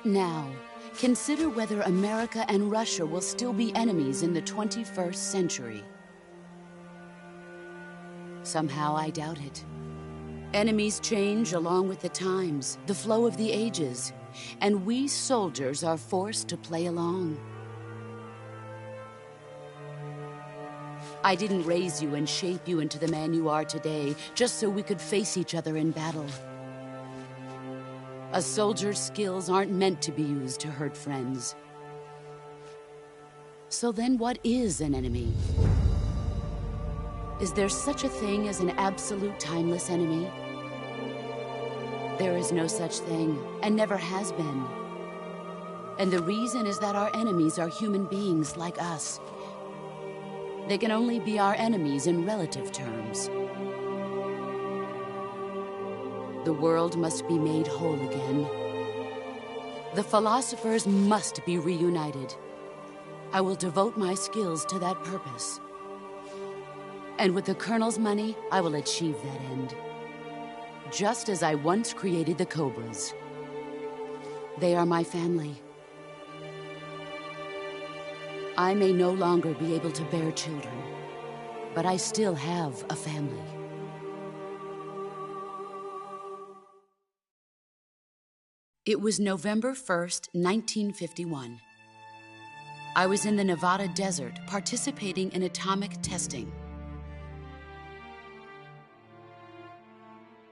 Now, consider whether America and Russia will still be enemies in the 21st century. Somehow I doubt it. Enemies change along with the times, the flow of the ages, and we soldiers are forced to play along. I didn't raise you and shape you into the man you are today just so we could face each other in battle. A soldier's skills aren't meant to be used to hurt friends. So then what is an enemy? Is there such a thing as an absolute timeless enemy? There is no such thing, and never has been. And the reason is that our enemies are human beings like us. They can only be our enemies in relative terms. The world must be made whole again. The philosophers must be reunited. I will devote my skills to that purpose. And with the Colonel's money, I will achieve that end. Just as I once created the Cobras. They are my family. I may no longer be able to bear children, but I still have a family. It was November 1st, 1951. I was in the Nevada desert participating in atomic testing.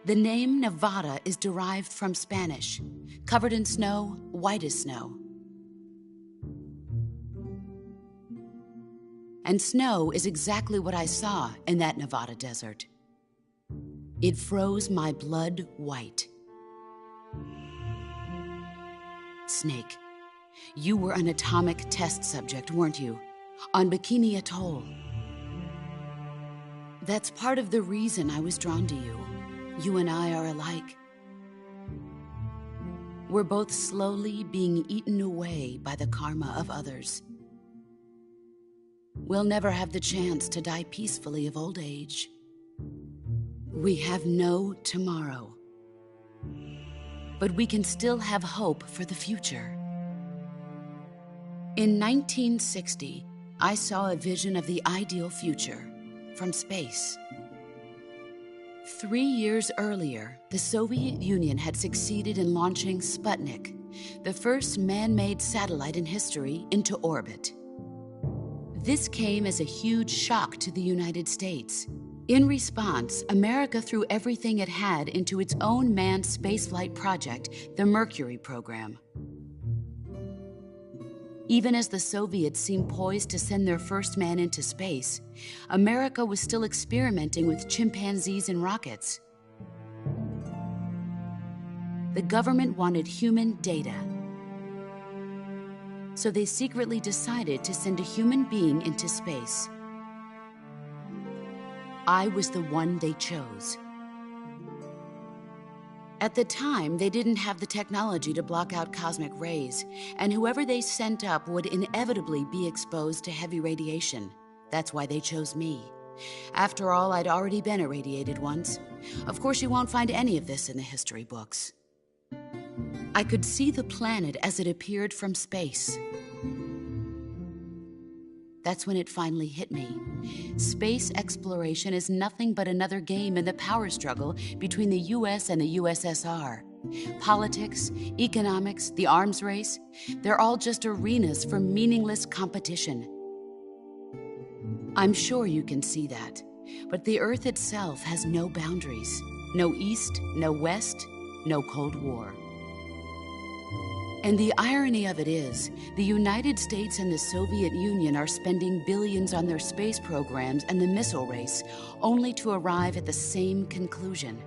The name Nevada is derived from Spanish, covered in snow, white as snow. And snow is exactly what I saw in that Nevada desert. It froze my blood white. Snake, you were an atomic test subject, weren't you? On Bikini Atoll. That's part of the reason I was drawn to you. You and I are alike. We're both slowly being eaten away by the karma of others. we'll never have the chance to die peacefully of old age. We have no tomorrow. But we can still have hope for the future. In 1960, I saw a vision of the ideal future from space. 3 years earlier, the Soviet Union had succeeded in launching Sputnik, the first man-made satellite in history, into orbit. This came as a huge shock to the United States. In response, America threw everything it had into its own manned spaceflight project, the Mercury program. Even as the Soviets seemed poised to send their first man into space, America was still experimenting with chimpanzees and rockets. The government wanted human data, so they secretly decided to send a human being into space. I was the one they chose. At the time, they didn't have the technology to block out cosmic rays, and whoever they sent up would inevitably be exposed to heavy radiation. That's why they chose me. After all, I'd already been irradiated once. Of course, you won't find any of this in the history books. I could see the planet as it appeared from space. That's when it finally hit me. Space exploration is nothing but another game in the power struggle between the US and the USSR. Politics, economics, the arms race, they're all just arenas for meaningless competition. I'm sure you can see that, but the Earth itself has no boundaries. No East, no West, no Cold War. And the irony of it is, the United States and the Soviet Union are spending billions on their space programs and the missile race, only to arrive at the same conclusion.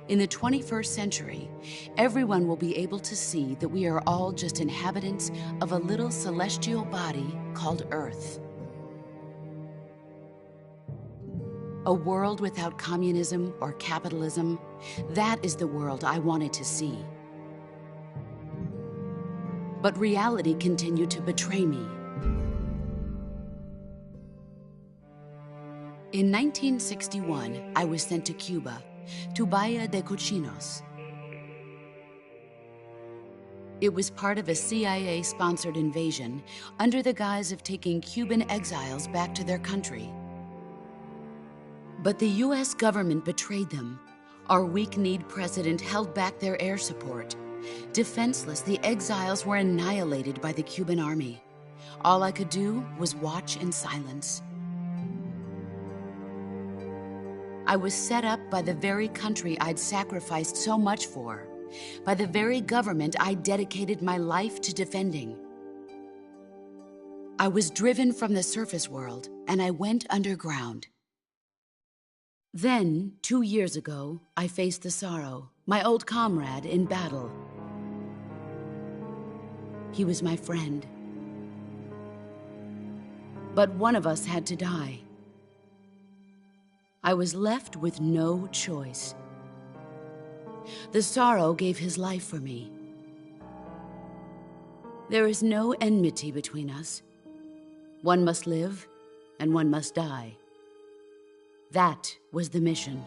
In the 21st century, everyone will be able to see that we are all just inhabitants of a little celestial body called Earth. A world without communism or capitalism, that is the world I wanted to see. But reality continued to betray me. In 1961, I was sent to Cuba, to Bahia de Cochinos. It was part of a CIA-sponsored invasion under the guise of taking Cuban exiles back to their country. But the US government betrayed them. Our weak-kneed president held back their air support. Defenseless, the exiles were annihilated by the Cuban army. All I could do was watch in silence. I was set up by the very country I'd sacrificed so much for, by the very government I dedicated my life to defending. I was driven from the surface world, and I went underground. Then, 2 years ago, I faced the Sorrow, my old comrade in battle. He was my friend. But one of us had to die. I was left with no choice. The Sorrow gave his life for me. There is no enmity between us. One must live, and one must die. That was the mission.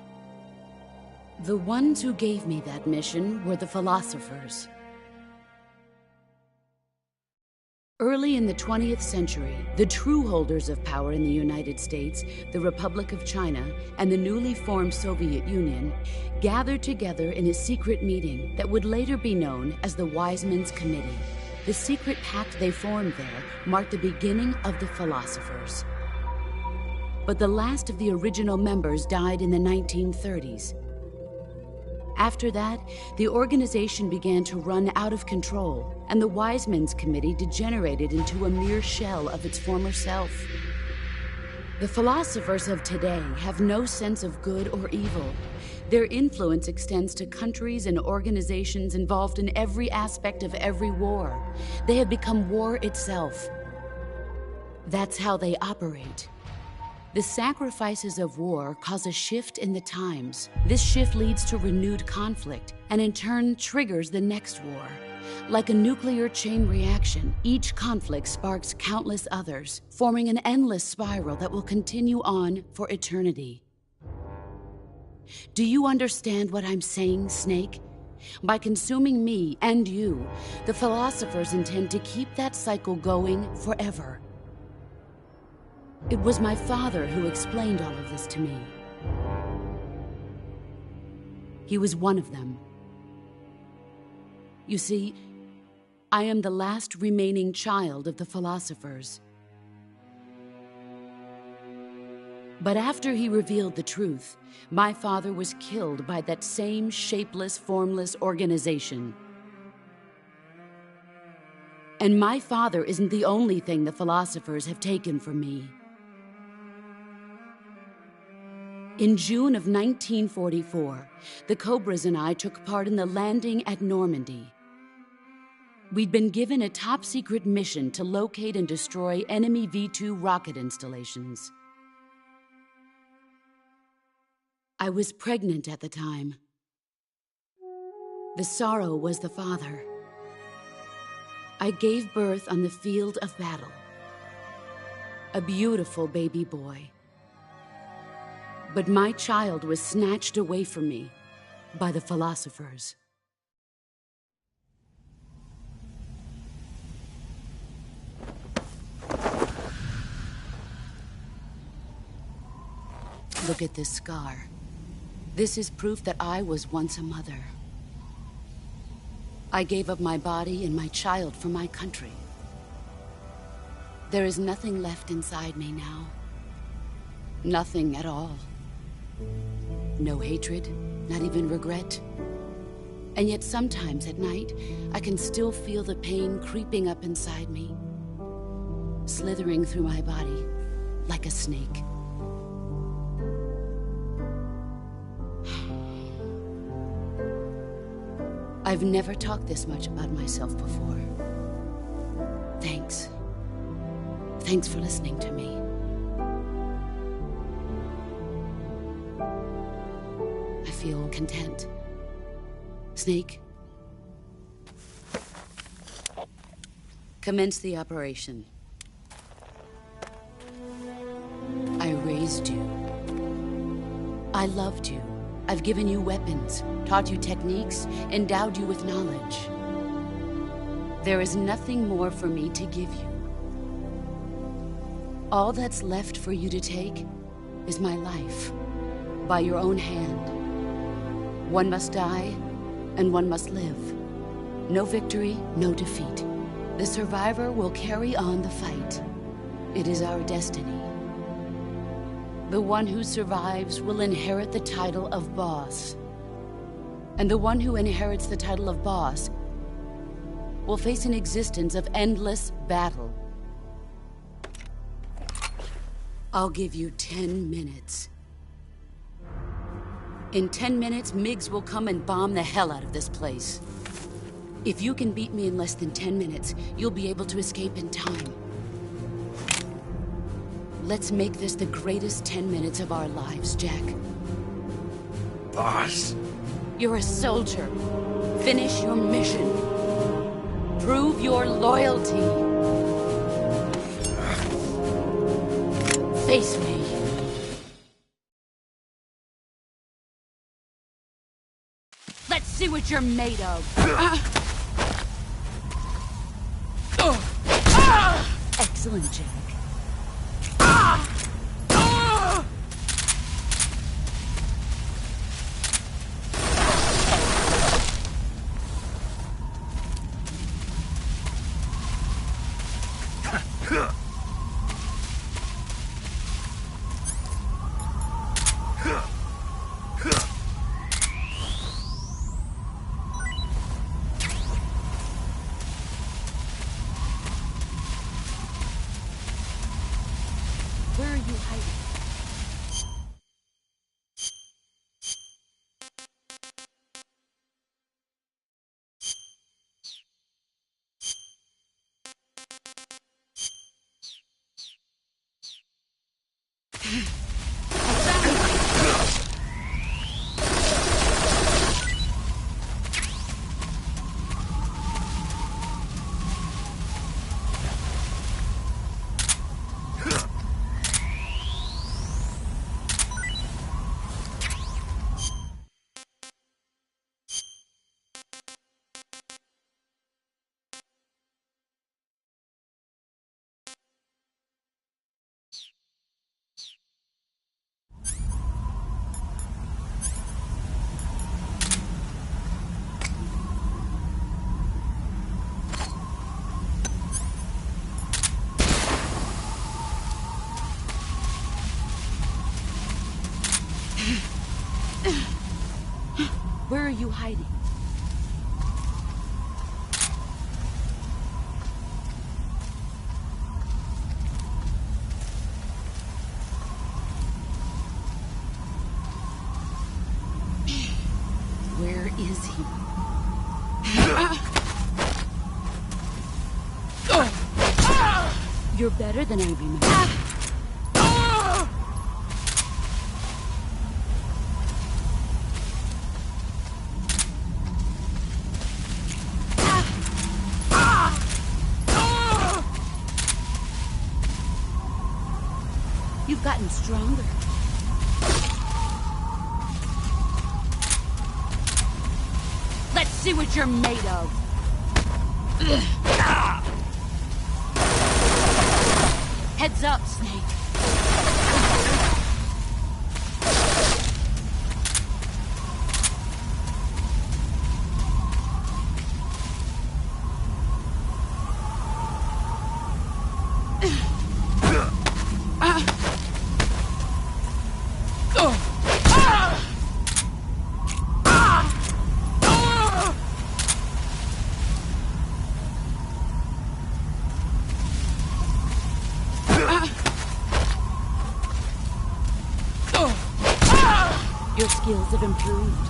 The ones who gave me that mission were the philosophers. Early in the 20th century, the true holders of power in the United States, the Republic of China, and the newly formed Soviet Union gathered together in a secret meeting that would later be known as the Wise Men's Committee. The secret pact they formed there marked the beginning of the philosophers. But the last of the original members died in the 1930s. After that, the organization began to run out of control, and the Wise Men's Committee degenerated into a mere shell of its former self. The philosophers of today have no sense of good or evil. Their influence extends to countries and organizations involved in every aspect of every war. They have become war itself. That's how they operate. The sacrifices of war cause a shift in the times. This shift leads to renewed conflict, and in turn triggers the next war. Like a nuclear chain reaction, each conflict sparks countless others, forming an endless spiral that will continue on for eternity. Do you understand what I'm saying, Snake? By consuming me and you, the philosophers intend to keep that cycle going forever. It was my father who explained all of this to me. He was one of them. You see, I am the last remaining child of the philosophers. But after he revealed the truth, my father was killed by that same shapeless, formless organization. And my father isn't the only thing the philosophers have taken from me. In June of 1944, the Cobras and I took part in the landing at Normandy. We'd been given a top-secret mission to locate and destroy enemy V-2 rocket installations. I was pregnant at the time. The sorrow was the father. I gave birth on the field of battle. A beautiful baby boy. But my child was snatched away from me by the philosophers. Look at this scar. This is proof that I was once a mother. I gave up my body and my child for my country. There is nothing left inside me now. Nothing at all. No hatred, not even regret. And yet sometimes at night, I can still feel the pain creeping up inside me, slithering through my body like a snake. I've never talked this much about myself before. Thanks. Thanks for listening to me. I feel content. Snake, commence the operation. I raised you. I loved you. I've given you weapons, taught you techniques, endowed you with knowledge. There is nothing more for me to give you. All that's left for you to take is my life, by your own hand. One must die, and one must live. No victory, no defeat. The survivor will carry on the fight. It is our destiny. The one who survives will inherit the title of boss. And the one who inherits the title of boss will face an existence of endless battle. I'll give you 10 minutes. In 10 minutes, MiGs will come and bomb the hell out of this place. If you can beat me in less than 10 minutes, you'll be able to escape in time. Let's make this the greatest 10 minutes of our lives, Jack. Boss? You're a soldier. Finish your mission. Prove your loyalty. Face me. Let's see what you're made of. Excellent, Jack. You're better than I remember. You've gotten stronger. Let's see what you're made of. Heads up, Snake. Your skills have improved.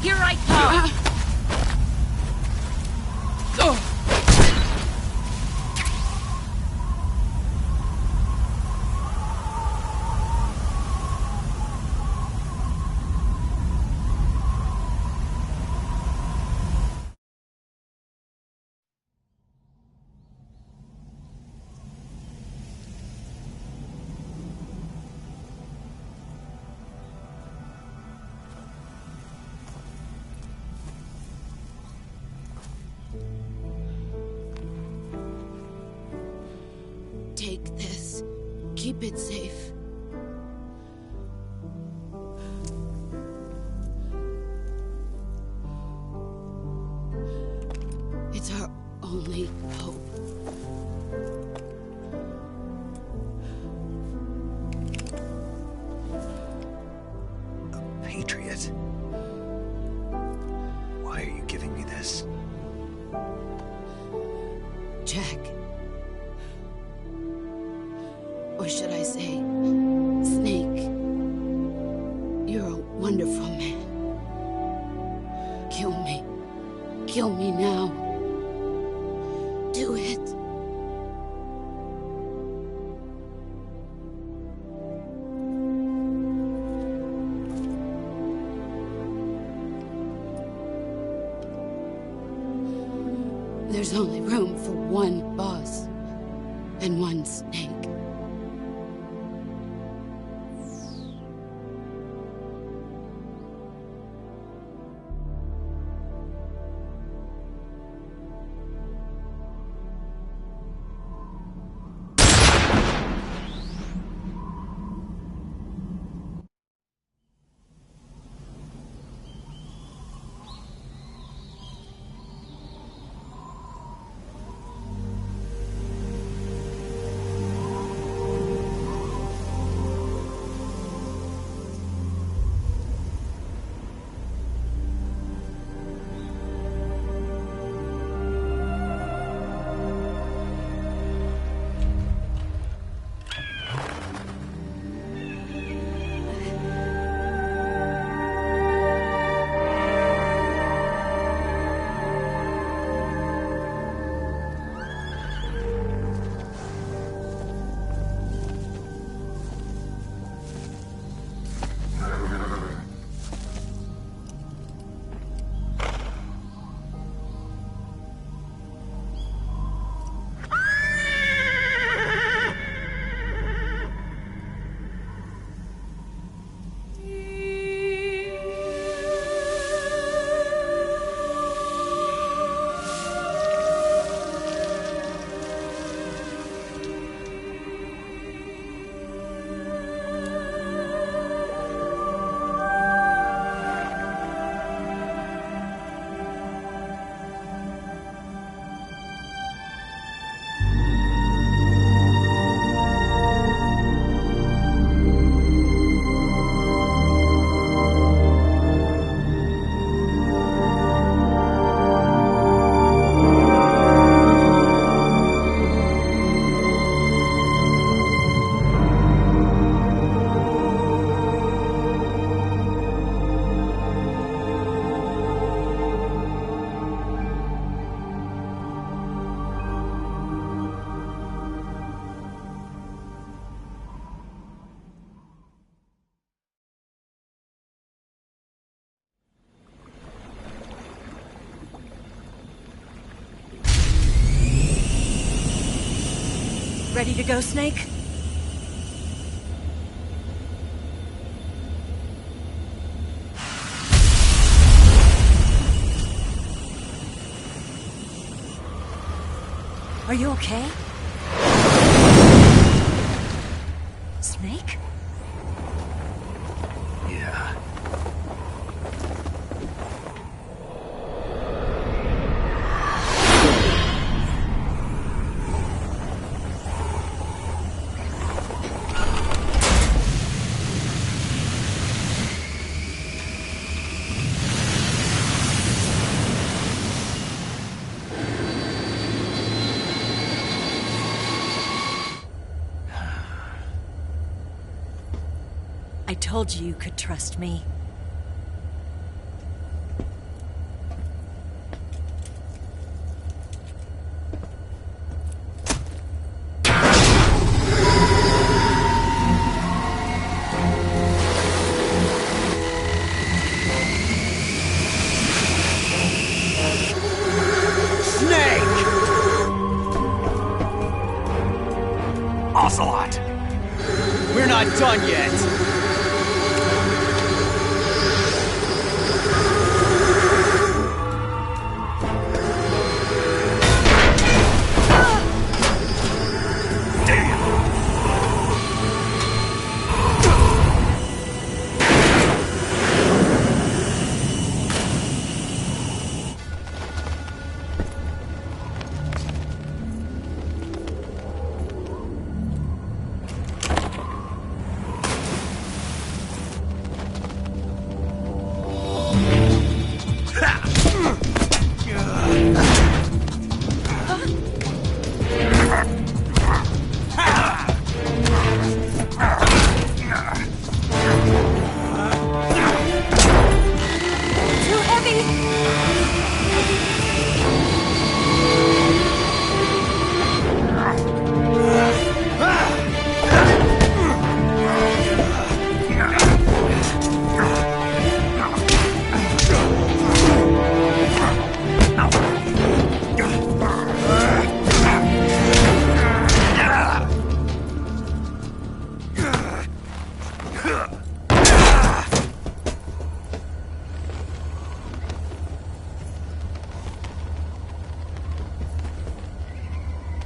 Here I come! Take this. Keep it safe. It's our only hope. A patriot? Why are you giving me this? Jack. Or should I say, Snake? You're a wonderful man. Kill me. Kill me now. Do it. There's only room for one boss and one Snake. Ready to go, Snake? Are you okay? Snake? Yeah. I told you could trust me. Ocelot! We're not done yet!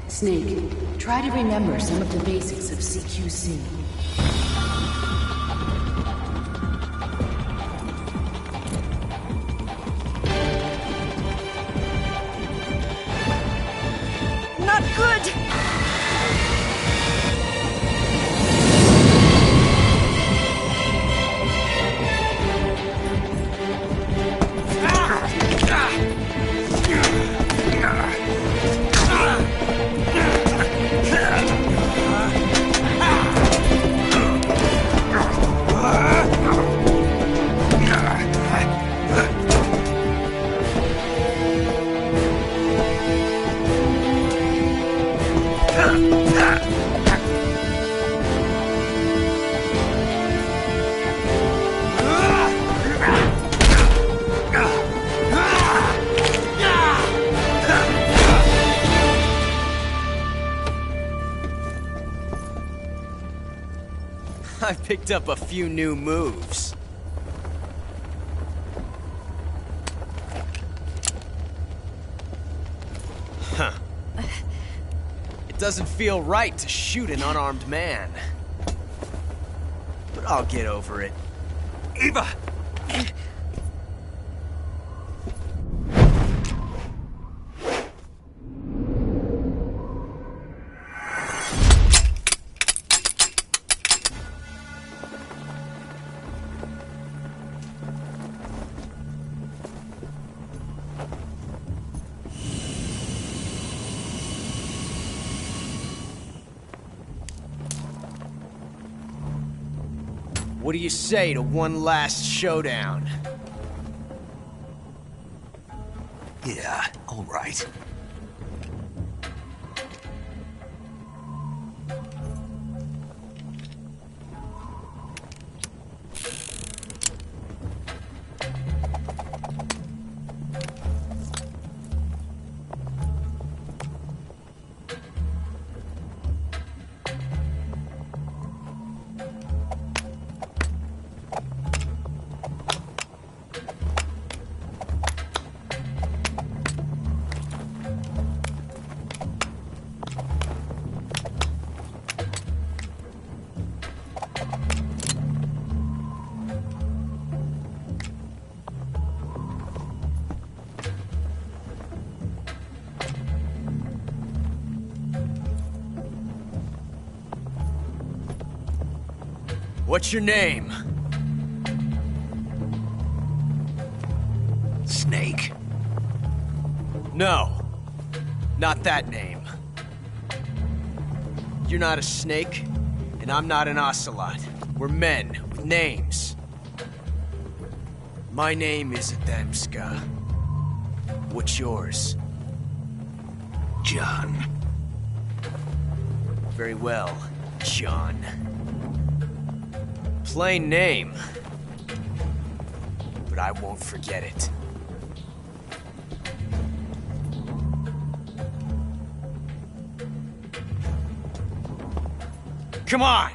Snake, try to remember some of the basics of CQC. Not good! I picked up a few new moves. Huh. It doesn't feel right to shoot an unarmed man. But I'll get over it. Eva! What do you say to one last showdown? Yeah, all right. What's your name? Snake. No. Not that name. You're not a snake, and I'm not an ocelot. We're men with names. My name is Adamska. What's yours? John. Very well, John. Plain name. But I won't forget it. Come on!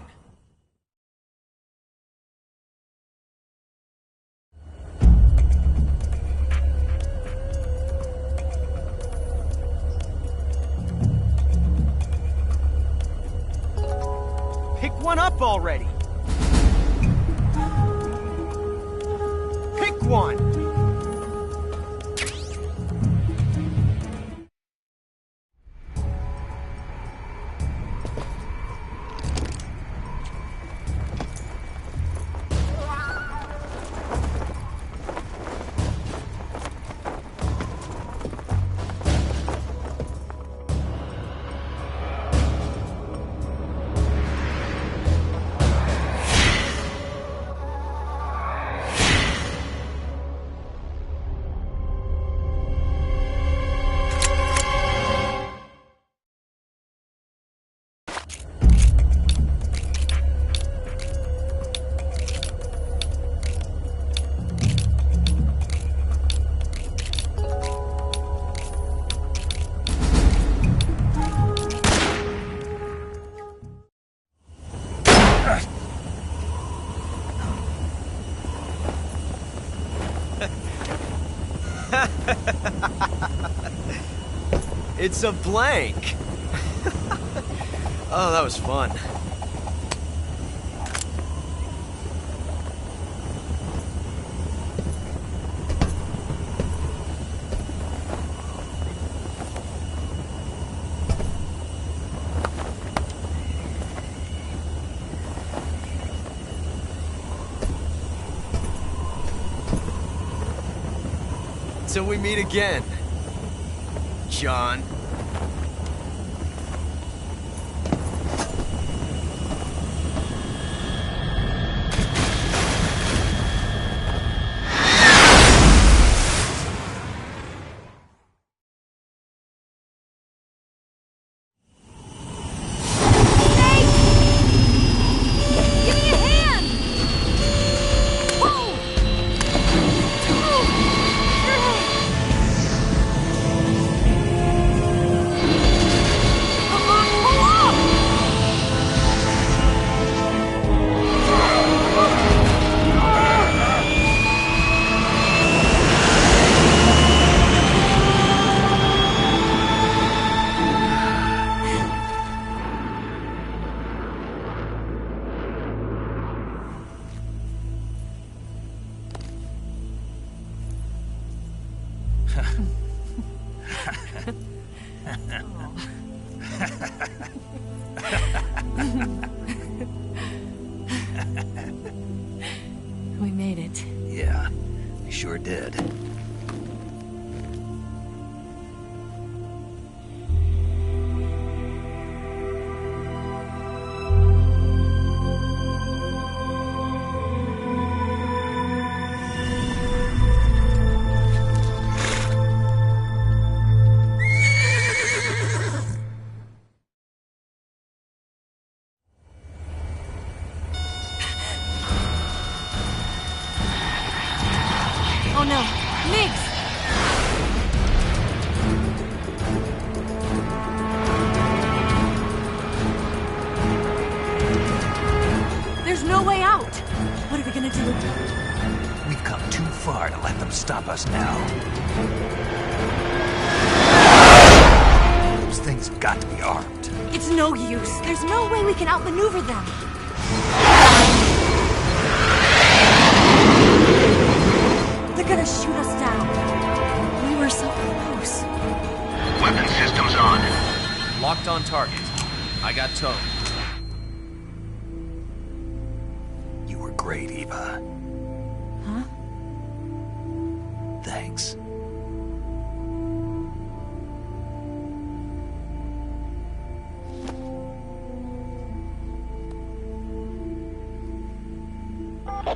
Pick one up already! Pick one! It's a blank. Oh, that was fun. Till we meet again, John. We made it. Yeah, we sure did. Oh no, Nix! There's no way out! What are we gonna do? We've come too far to let them stop us now. Those things have got to be armed. It's no use. There's no way we can outmaneuver them. They're gonna shoot us down. We were so close. Weapon systems on. Locked on target. I got towed. great, Eva. Huh? Thanks.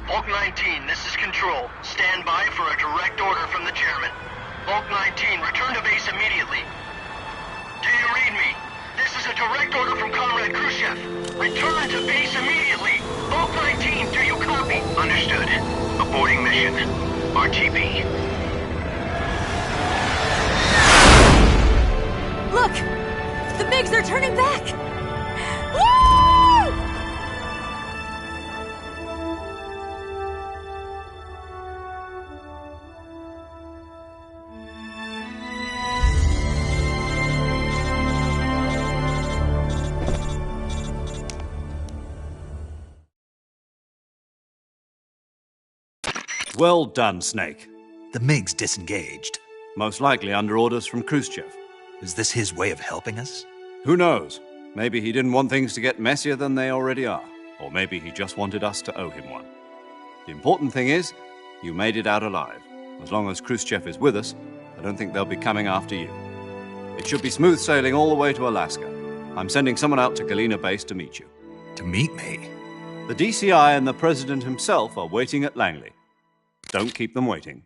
Bulk 19, this is Control. Stand by for a direct order from the chairman. Bulk 19, return to base immediately. Do you read me? This is a direct order from Comrade Khrushchev. Return to base immediately. Bulk 19, do you copy? Understood. Aborting mission. RTB. Look! The MiGs are turning back! Woo! Well done, Snake. The MiG's disengaged. Most likely under orders from Khrushchev. Is this his way of helping us? Who knows? Maybe he didn't want things to get messier than they already are. Or maybe he just wanted us to owe him one. The important thing is, you made it out alive. As long as Khrushchev is with us, I don't think they'll be coming after you. It should be smooth sailing all the way to Alaska. I'm sending someone out to Galena Base to meet you. To meet me? The DCI and the President himself are waiting at Langley. Don't keep them waiting.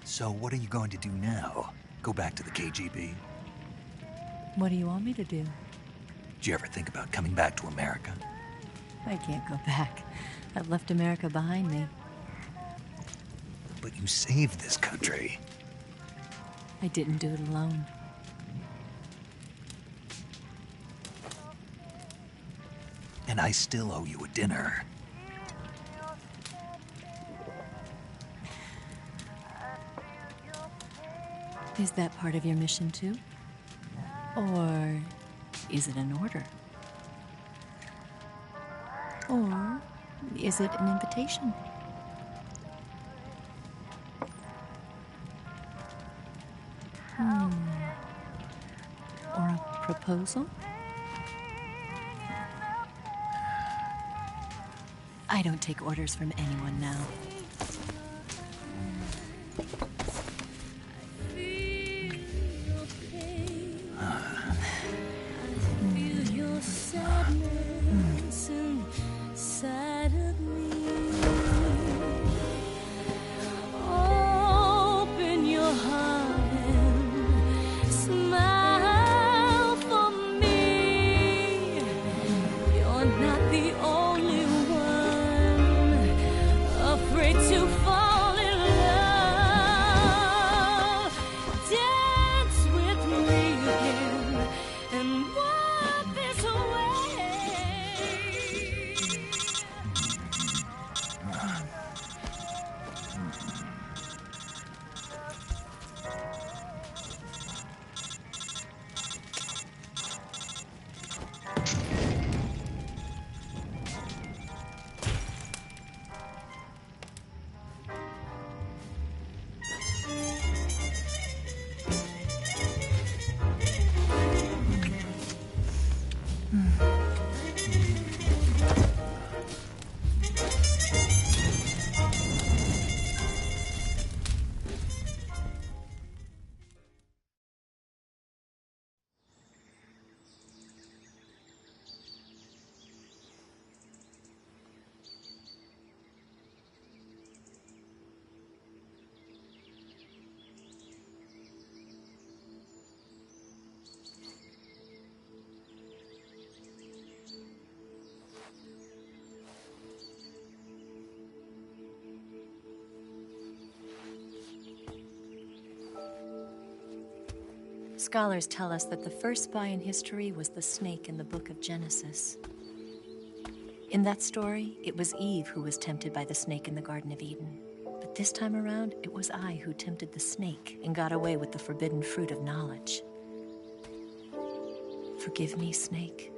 So what are you going to do now? Go back to the KGB? What do you want me to do? Did you ever think about coming back to America? I can't go back. I've left America behind me. But you saved this country. I didn't do it alone. And I still owe you a dinner. Is that part of your mission too? Or is it an order? Or is it an invitation? Or a proposal? I don't take orders from anyone now. Afraid Scholars tell us that the first spy in history was the snake in the book of Genesis. In that story, it was Eve who was tempted by the snake in the Garden of Eden. But this time around, it was I who tempted the snake and got away with the forbidden fruit of knowledge. Forgive me, Snake.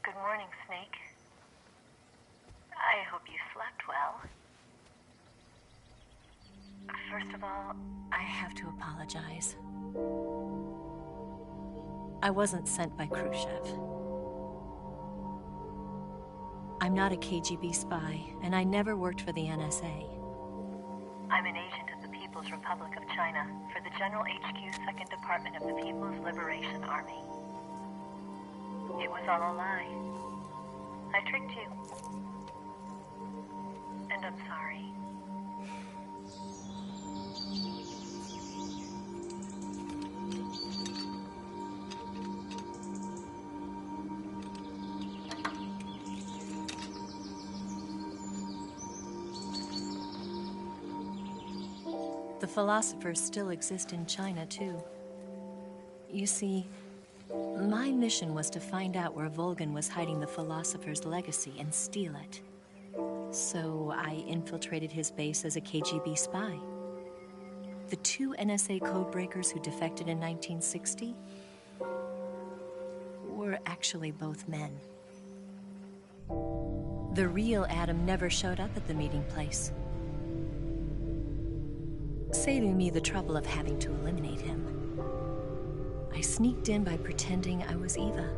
Good morning, Snake. I hope you slept well. First of all, I have to apologize. I wasn't sent by Khrushchev. I'm not a KGB spy, and I never worked for the NSA. I'm an agent of the People's Republic of China for the General HQ 2nd Department of the People's Liberation Army. It was all a lie. I tricked you. And I'm sorry. The philosophers still exist in China, too. You see, my mission was to find out where Volgin was hiding the philosopher's legacy and steal it. So I infiltrated his base as a KGB spy. The two NSA codebreakers who defected in 1960 were actually both men. The real Adam never showed up at the meeting place, saving me the trouble of having to eliminate him. I sneaked in by pretending I was Eva.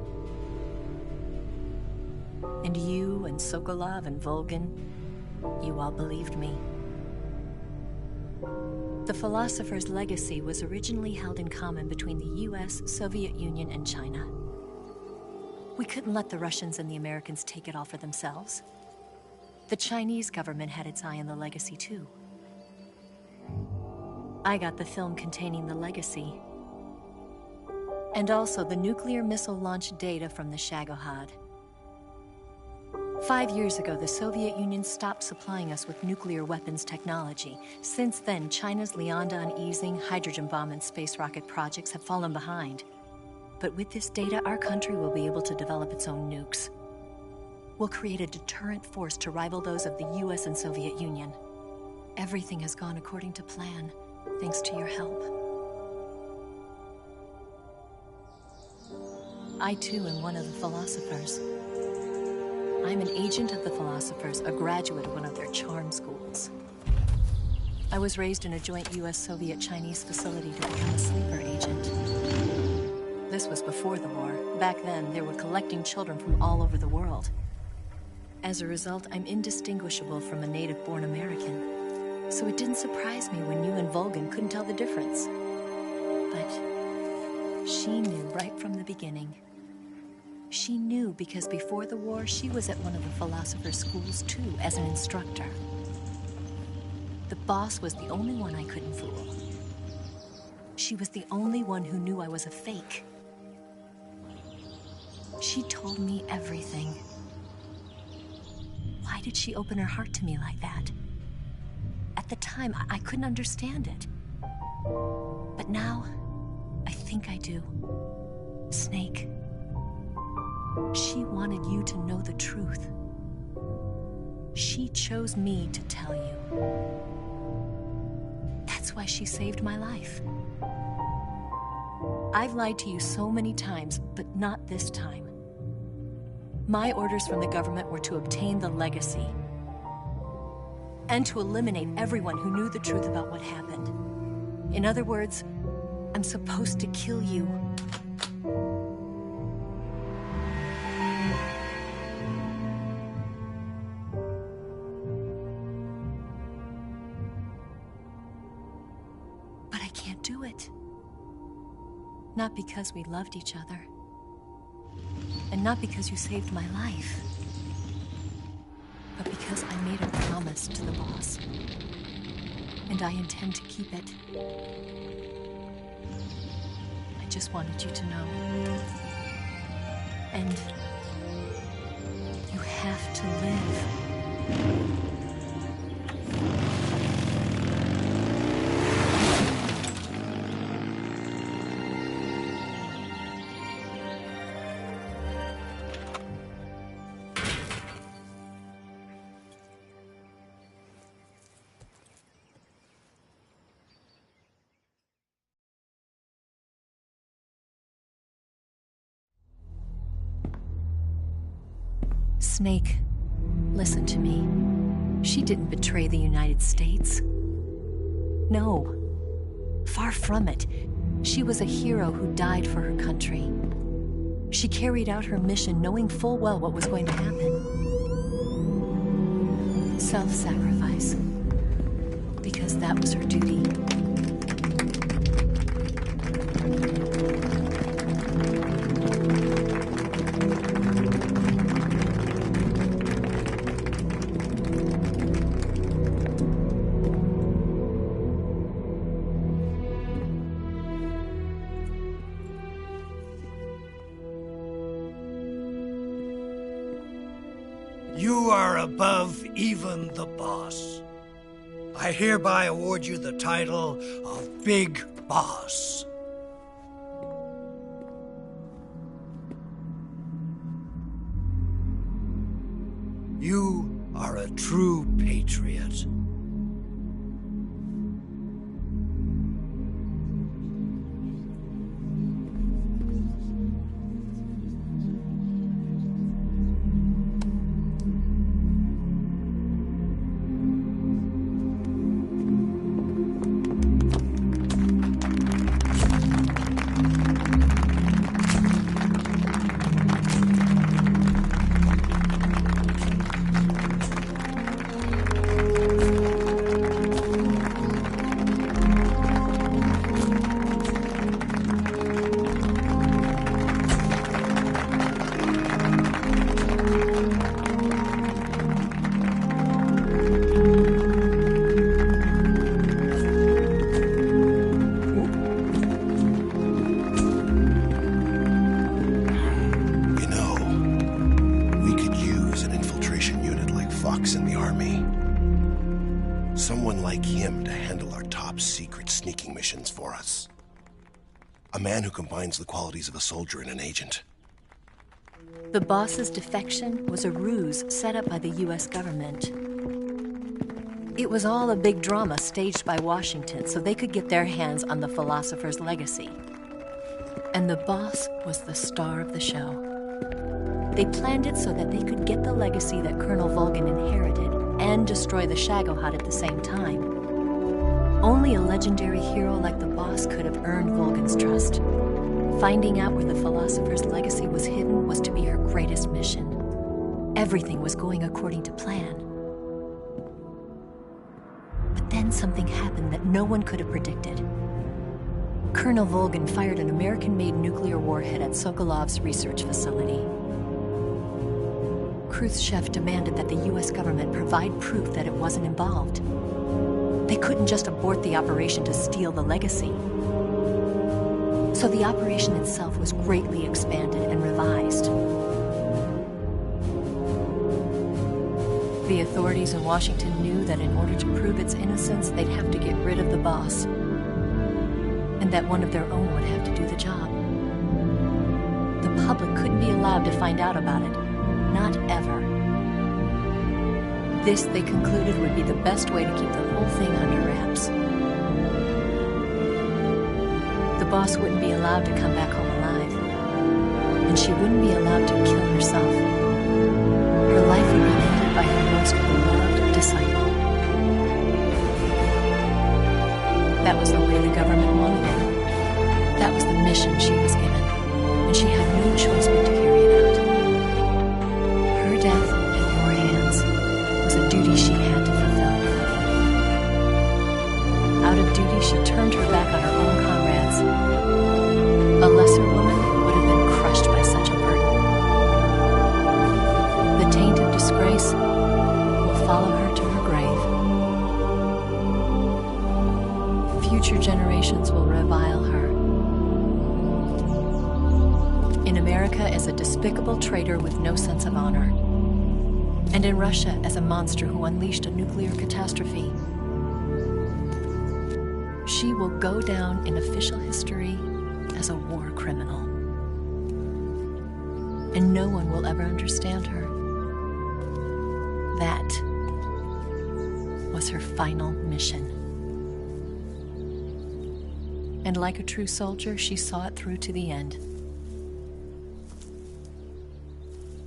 And you and Sokolov and Volgin, you all believed me. The philosopher's legacy was originally held in common between the US, Soviet Union, and China. We couldn't let the Russians and the Americans take it all for themselves. The Chinese government had its eye on the legacy, too. I got the film containing the legacy, and also the nuclear missile launch data from the Shagohod. 5 years ago, the Soviet Union stopped supplying us with nuclear weapons technology. Since then, China's Liaodong easing, hydrogen bomb, and space rocket projects have fallen behind. But with this data, our country will be able to develop its own nukes. We'll create a deterrent force to rival those of the US and Soviet Union. Everything has gone according to plan, thanks to your help. I, too, am one of the philosophers. I'm an agent of the philosophers, a graduate of one of their charm schools. I was raised in a joint US-Soviet-Chinese facility to become a sleeper agent. This was before the war. Back then, they were collecting children from all over the world. As a result, I'm indistinguishable from a native-born American. So it didn't surprise me when you and Volgin couldn't tell the difference. But she knew right from the beginning. She knew because before the war, she was at one of the philosopher's schools too, as an instructor. The boss was the only one I couldn't fool. She was the only one who knew I was a fake. She told me everything. Why did she open her heart to me like that? At the time, I couldn't understand it. But now, I think I do. Snake. She wanted you to know the truth. She chose me to tell you. That's why she saved my life. I've lied to you so many times, but not this time. My orders from the government were to obtain the legacy and to eliminate everyone who knew the truth about what happened. In other words, I'm supposed to kill you. Not because we loved each other. And not because you saved my life. But because I made a promise to the boss. And I intend to keep it. I just wanted you to know. And you have to live. Snake, listen to me. She didn't betray the United States. No. Far from it. She was a hero who died for her country. She carried out her mission knowing full well what was going to happen. Self-sacrifice. Because that was her duty. You are above even the boss. I hereby award you the title of Big Boss. You are a true patriot. Someone like him to handle our top secret sneaking missions for us. A man who combines the qualities of a soldier and an agent. The boss's defection was a ruse set up by the US government. It was all a big drama staged by Washington so they could get their hands on the philosopher's legacy. And the boss was the star of the show. They planned it so that they could get the legacy that Colonel Volgin inherited and destroy the Shagohod at the same time. Only a legendary hero like the boss could have earned Volgin's trust. Finding out where the philosopher's legacy was hidden was to be her greatest mission. Everything was going according to plan. But then something happened that no one could have predicted. Colonel Volgin fired an American-made nuclear warhead at Sokolov's research facility. Khrushchev demanded that the US government provide proof that it wasn't involved. They couldn't just abort the operation to steal the legacy. So the operation itself was greatly expanded and revised. The authorities in Washington knew that in order to prove its innocence, they'd have to get rid of the boss. And that one of their own would have to do the job. The public couldn't be allowed to find out about it. Not ever. This, they concluded, would be the best way to keep the whole thing under wraps. The boss wouldn't be allowed to come back home alive. And she wouldn't be allowed to kill herself. Her life would be ended by her most beloved disciple. That was the way the government wanted it. That was the mission she was given. And she had no choice but to carry it out. Her death in your hands was a duty she had to fulfill. Out of duty, she turned her back on her own comrades. generations will revile her. In America as a despicable traitor with no sense of honor. And in Russia as a monster who unleashed a nuclear catastrophe. She will go down in official history as a war criminal. And no one will ever understand her. That was her final mission. And like a true soldier, she saw it through to the end.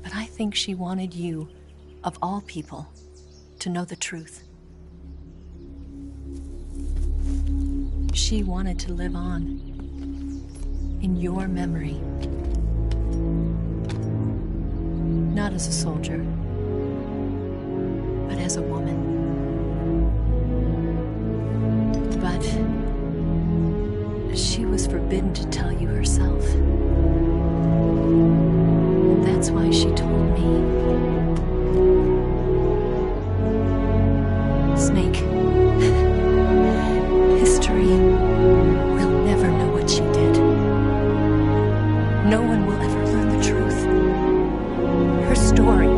But I think she wanted you, of all people, to know the truth. She wanted to live on in your memory. Not as a soldier, but as a woman. But she was forbidden to tell you herself. And that's why she told me. Snake, history will never know what she did. No one will ever learn the truth. Her story,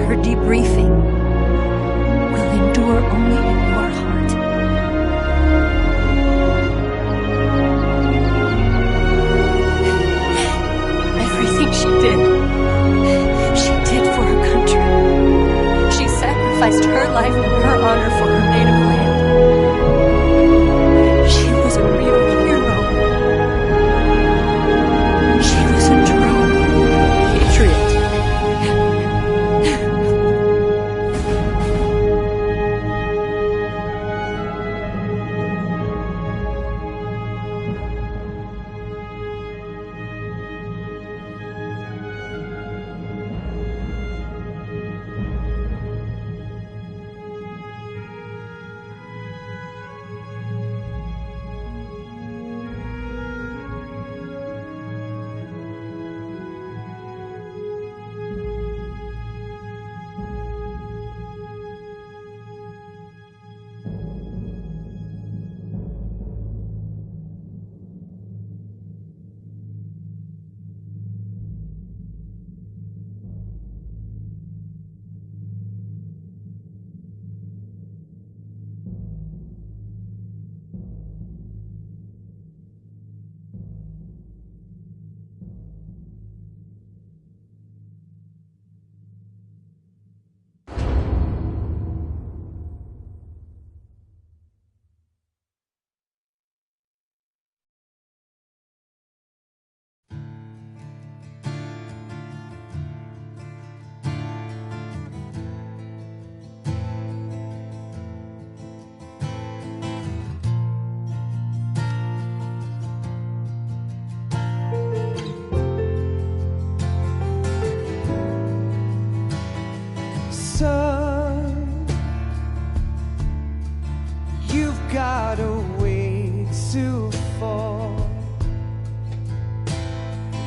her debriefing, will endure only in your heart. Everything she did for her country. She sacrificed her life and her honor for her native land. She was a real hero. She was a true patriot. Son, you've got a way to fall.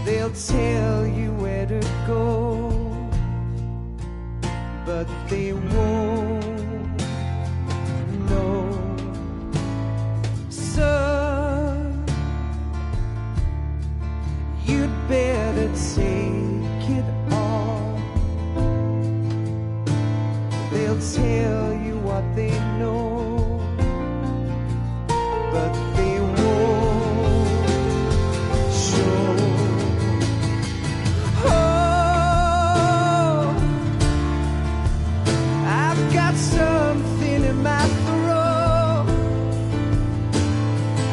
They'll tell you where to go, but they won't know. Son, you'd better take it all. They'll tell you what they know, but they won't show. Oh, I've got something in my throat.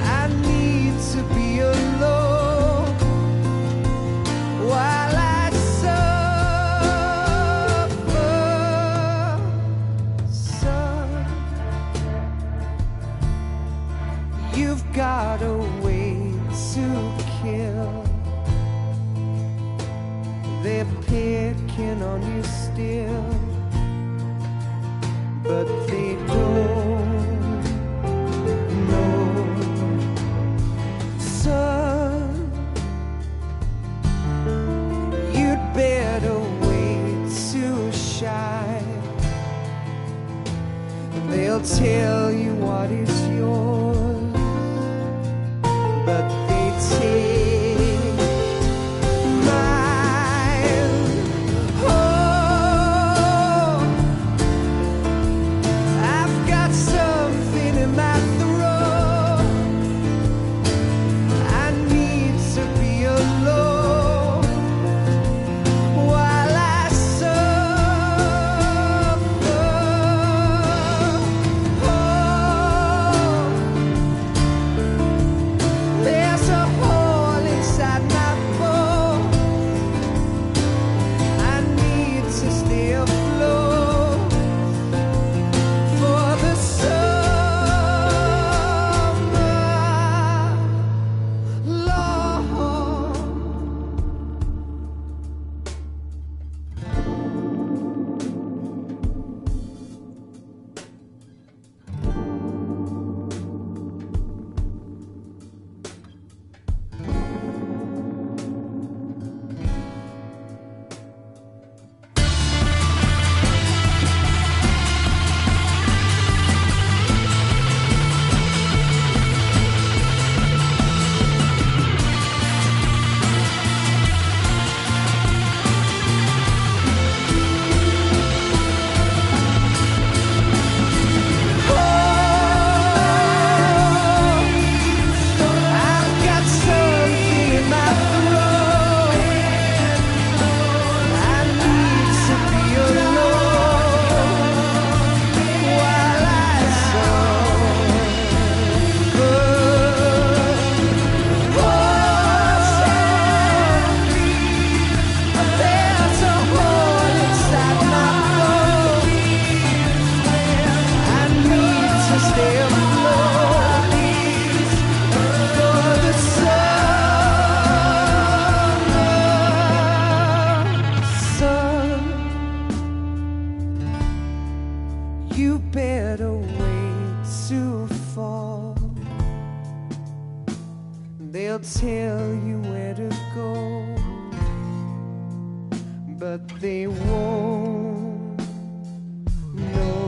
I need to be alone while I suffer. Son, you've got a way to kill. They're picking on you still, but they don't know. Son, you'd better wait to shine. They'll tell you what is yours, You better wait to fall. They'll tell you where to go, but they won't know.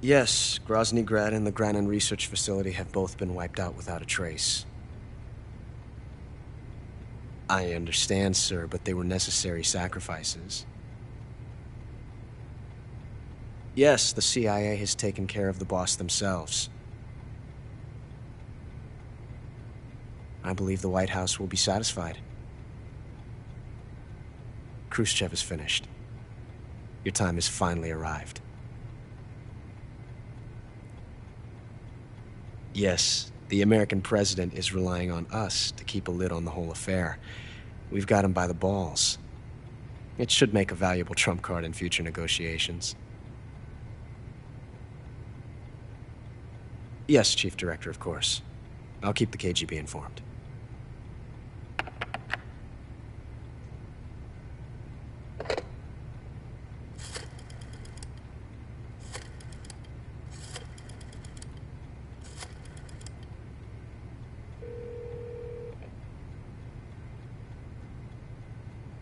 Yes, Grozny Grad and the Granin Research Facility have both been wiped out without a trace. I understand, sir, but they were necessary sacrifices. Yes, the CIA has taken care of the boss themselves. I believe the White House will be satisfied. Khrushchev is finished. Your time has finally arrived. Yes, the American president is relying on us to keep a lid on the whole affair. We've got him by the balls. It should make a valuable trump card in future negotiations. Yes, Chief Director, of course. I'll keep the KGB informed.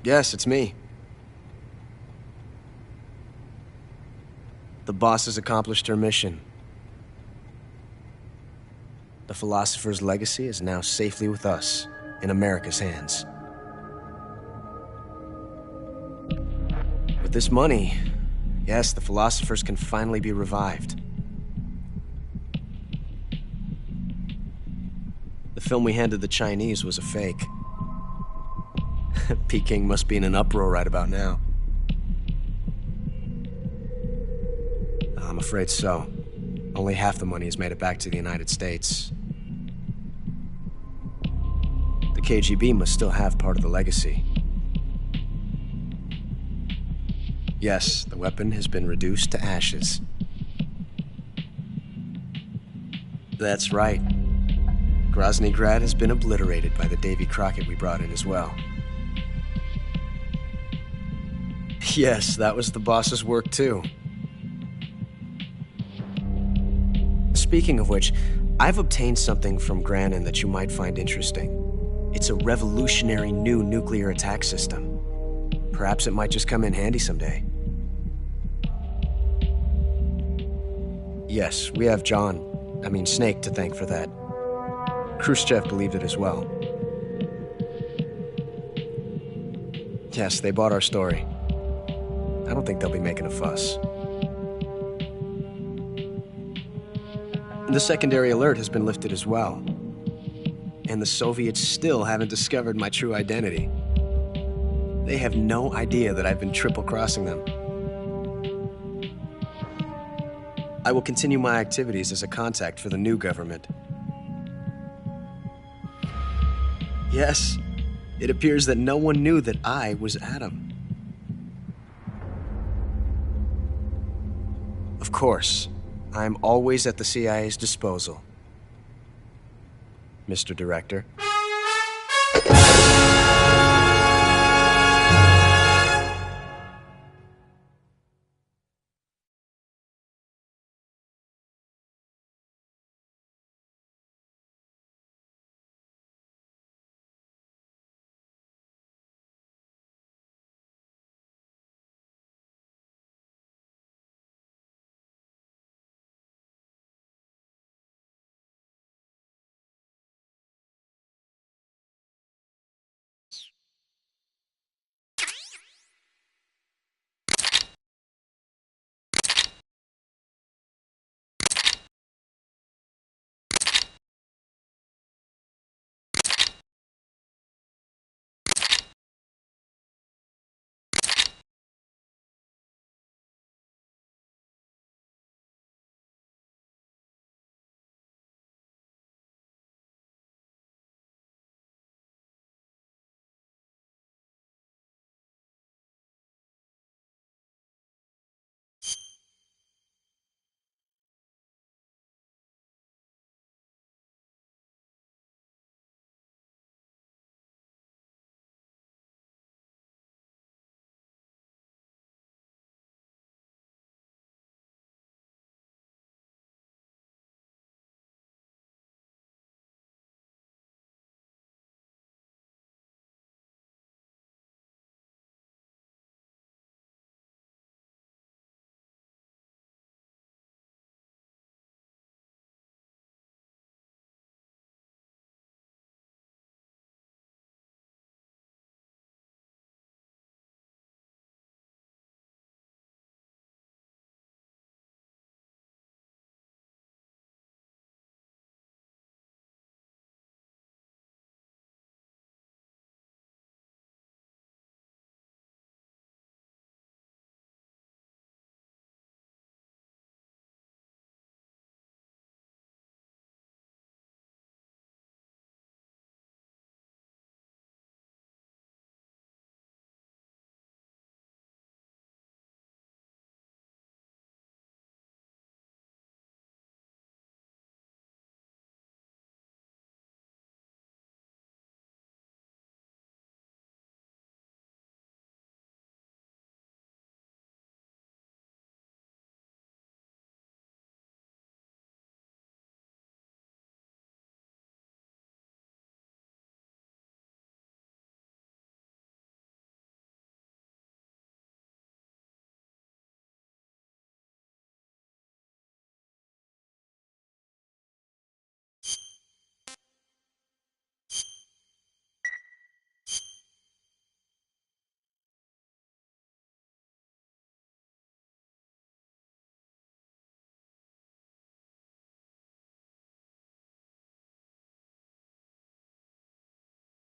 Yes, it's me. The boss has accomplished her mission. The philosopher's legacy is now safely with us, in America's hands. With this money, yes, the philosophers can finally be revived. The film we handed the Chinese was a fake. Peking must be in an uproar right about now. I'm afraid so. Only half the money has made it back to the United States. The KGB must still have part of the legacy. Yes, the weapon has been reduced to ashes. That's right. Grozny Grad has been obliterated by the Davy Crockett we brought in as well. Yes, that was the boss's work too. Speaking of which, I've obtained something from Granin that you might find interesting. It's a revolutionary new nuclear attack system. Perhaps it might just come in handy someday. Yes, we have Snake to thank for that. Khrushchev believed it as well. Yes, they bought our story. I don't think they'll be making a fuss. The secondary alert has been lifted as well. And the Soviets still haven't discovered my true identity. They have no idea that I've been triple-crossing them. I will continue my activities as a contact for the new government. Yes, it appears that no one knew that I was Adam. Of course, I'm always at the CIA's disposal, Mr. Director.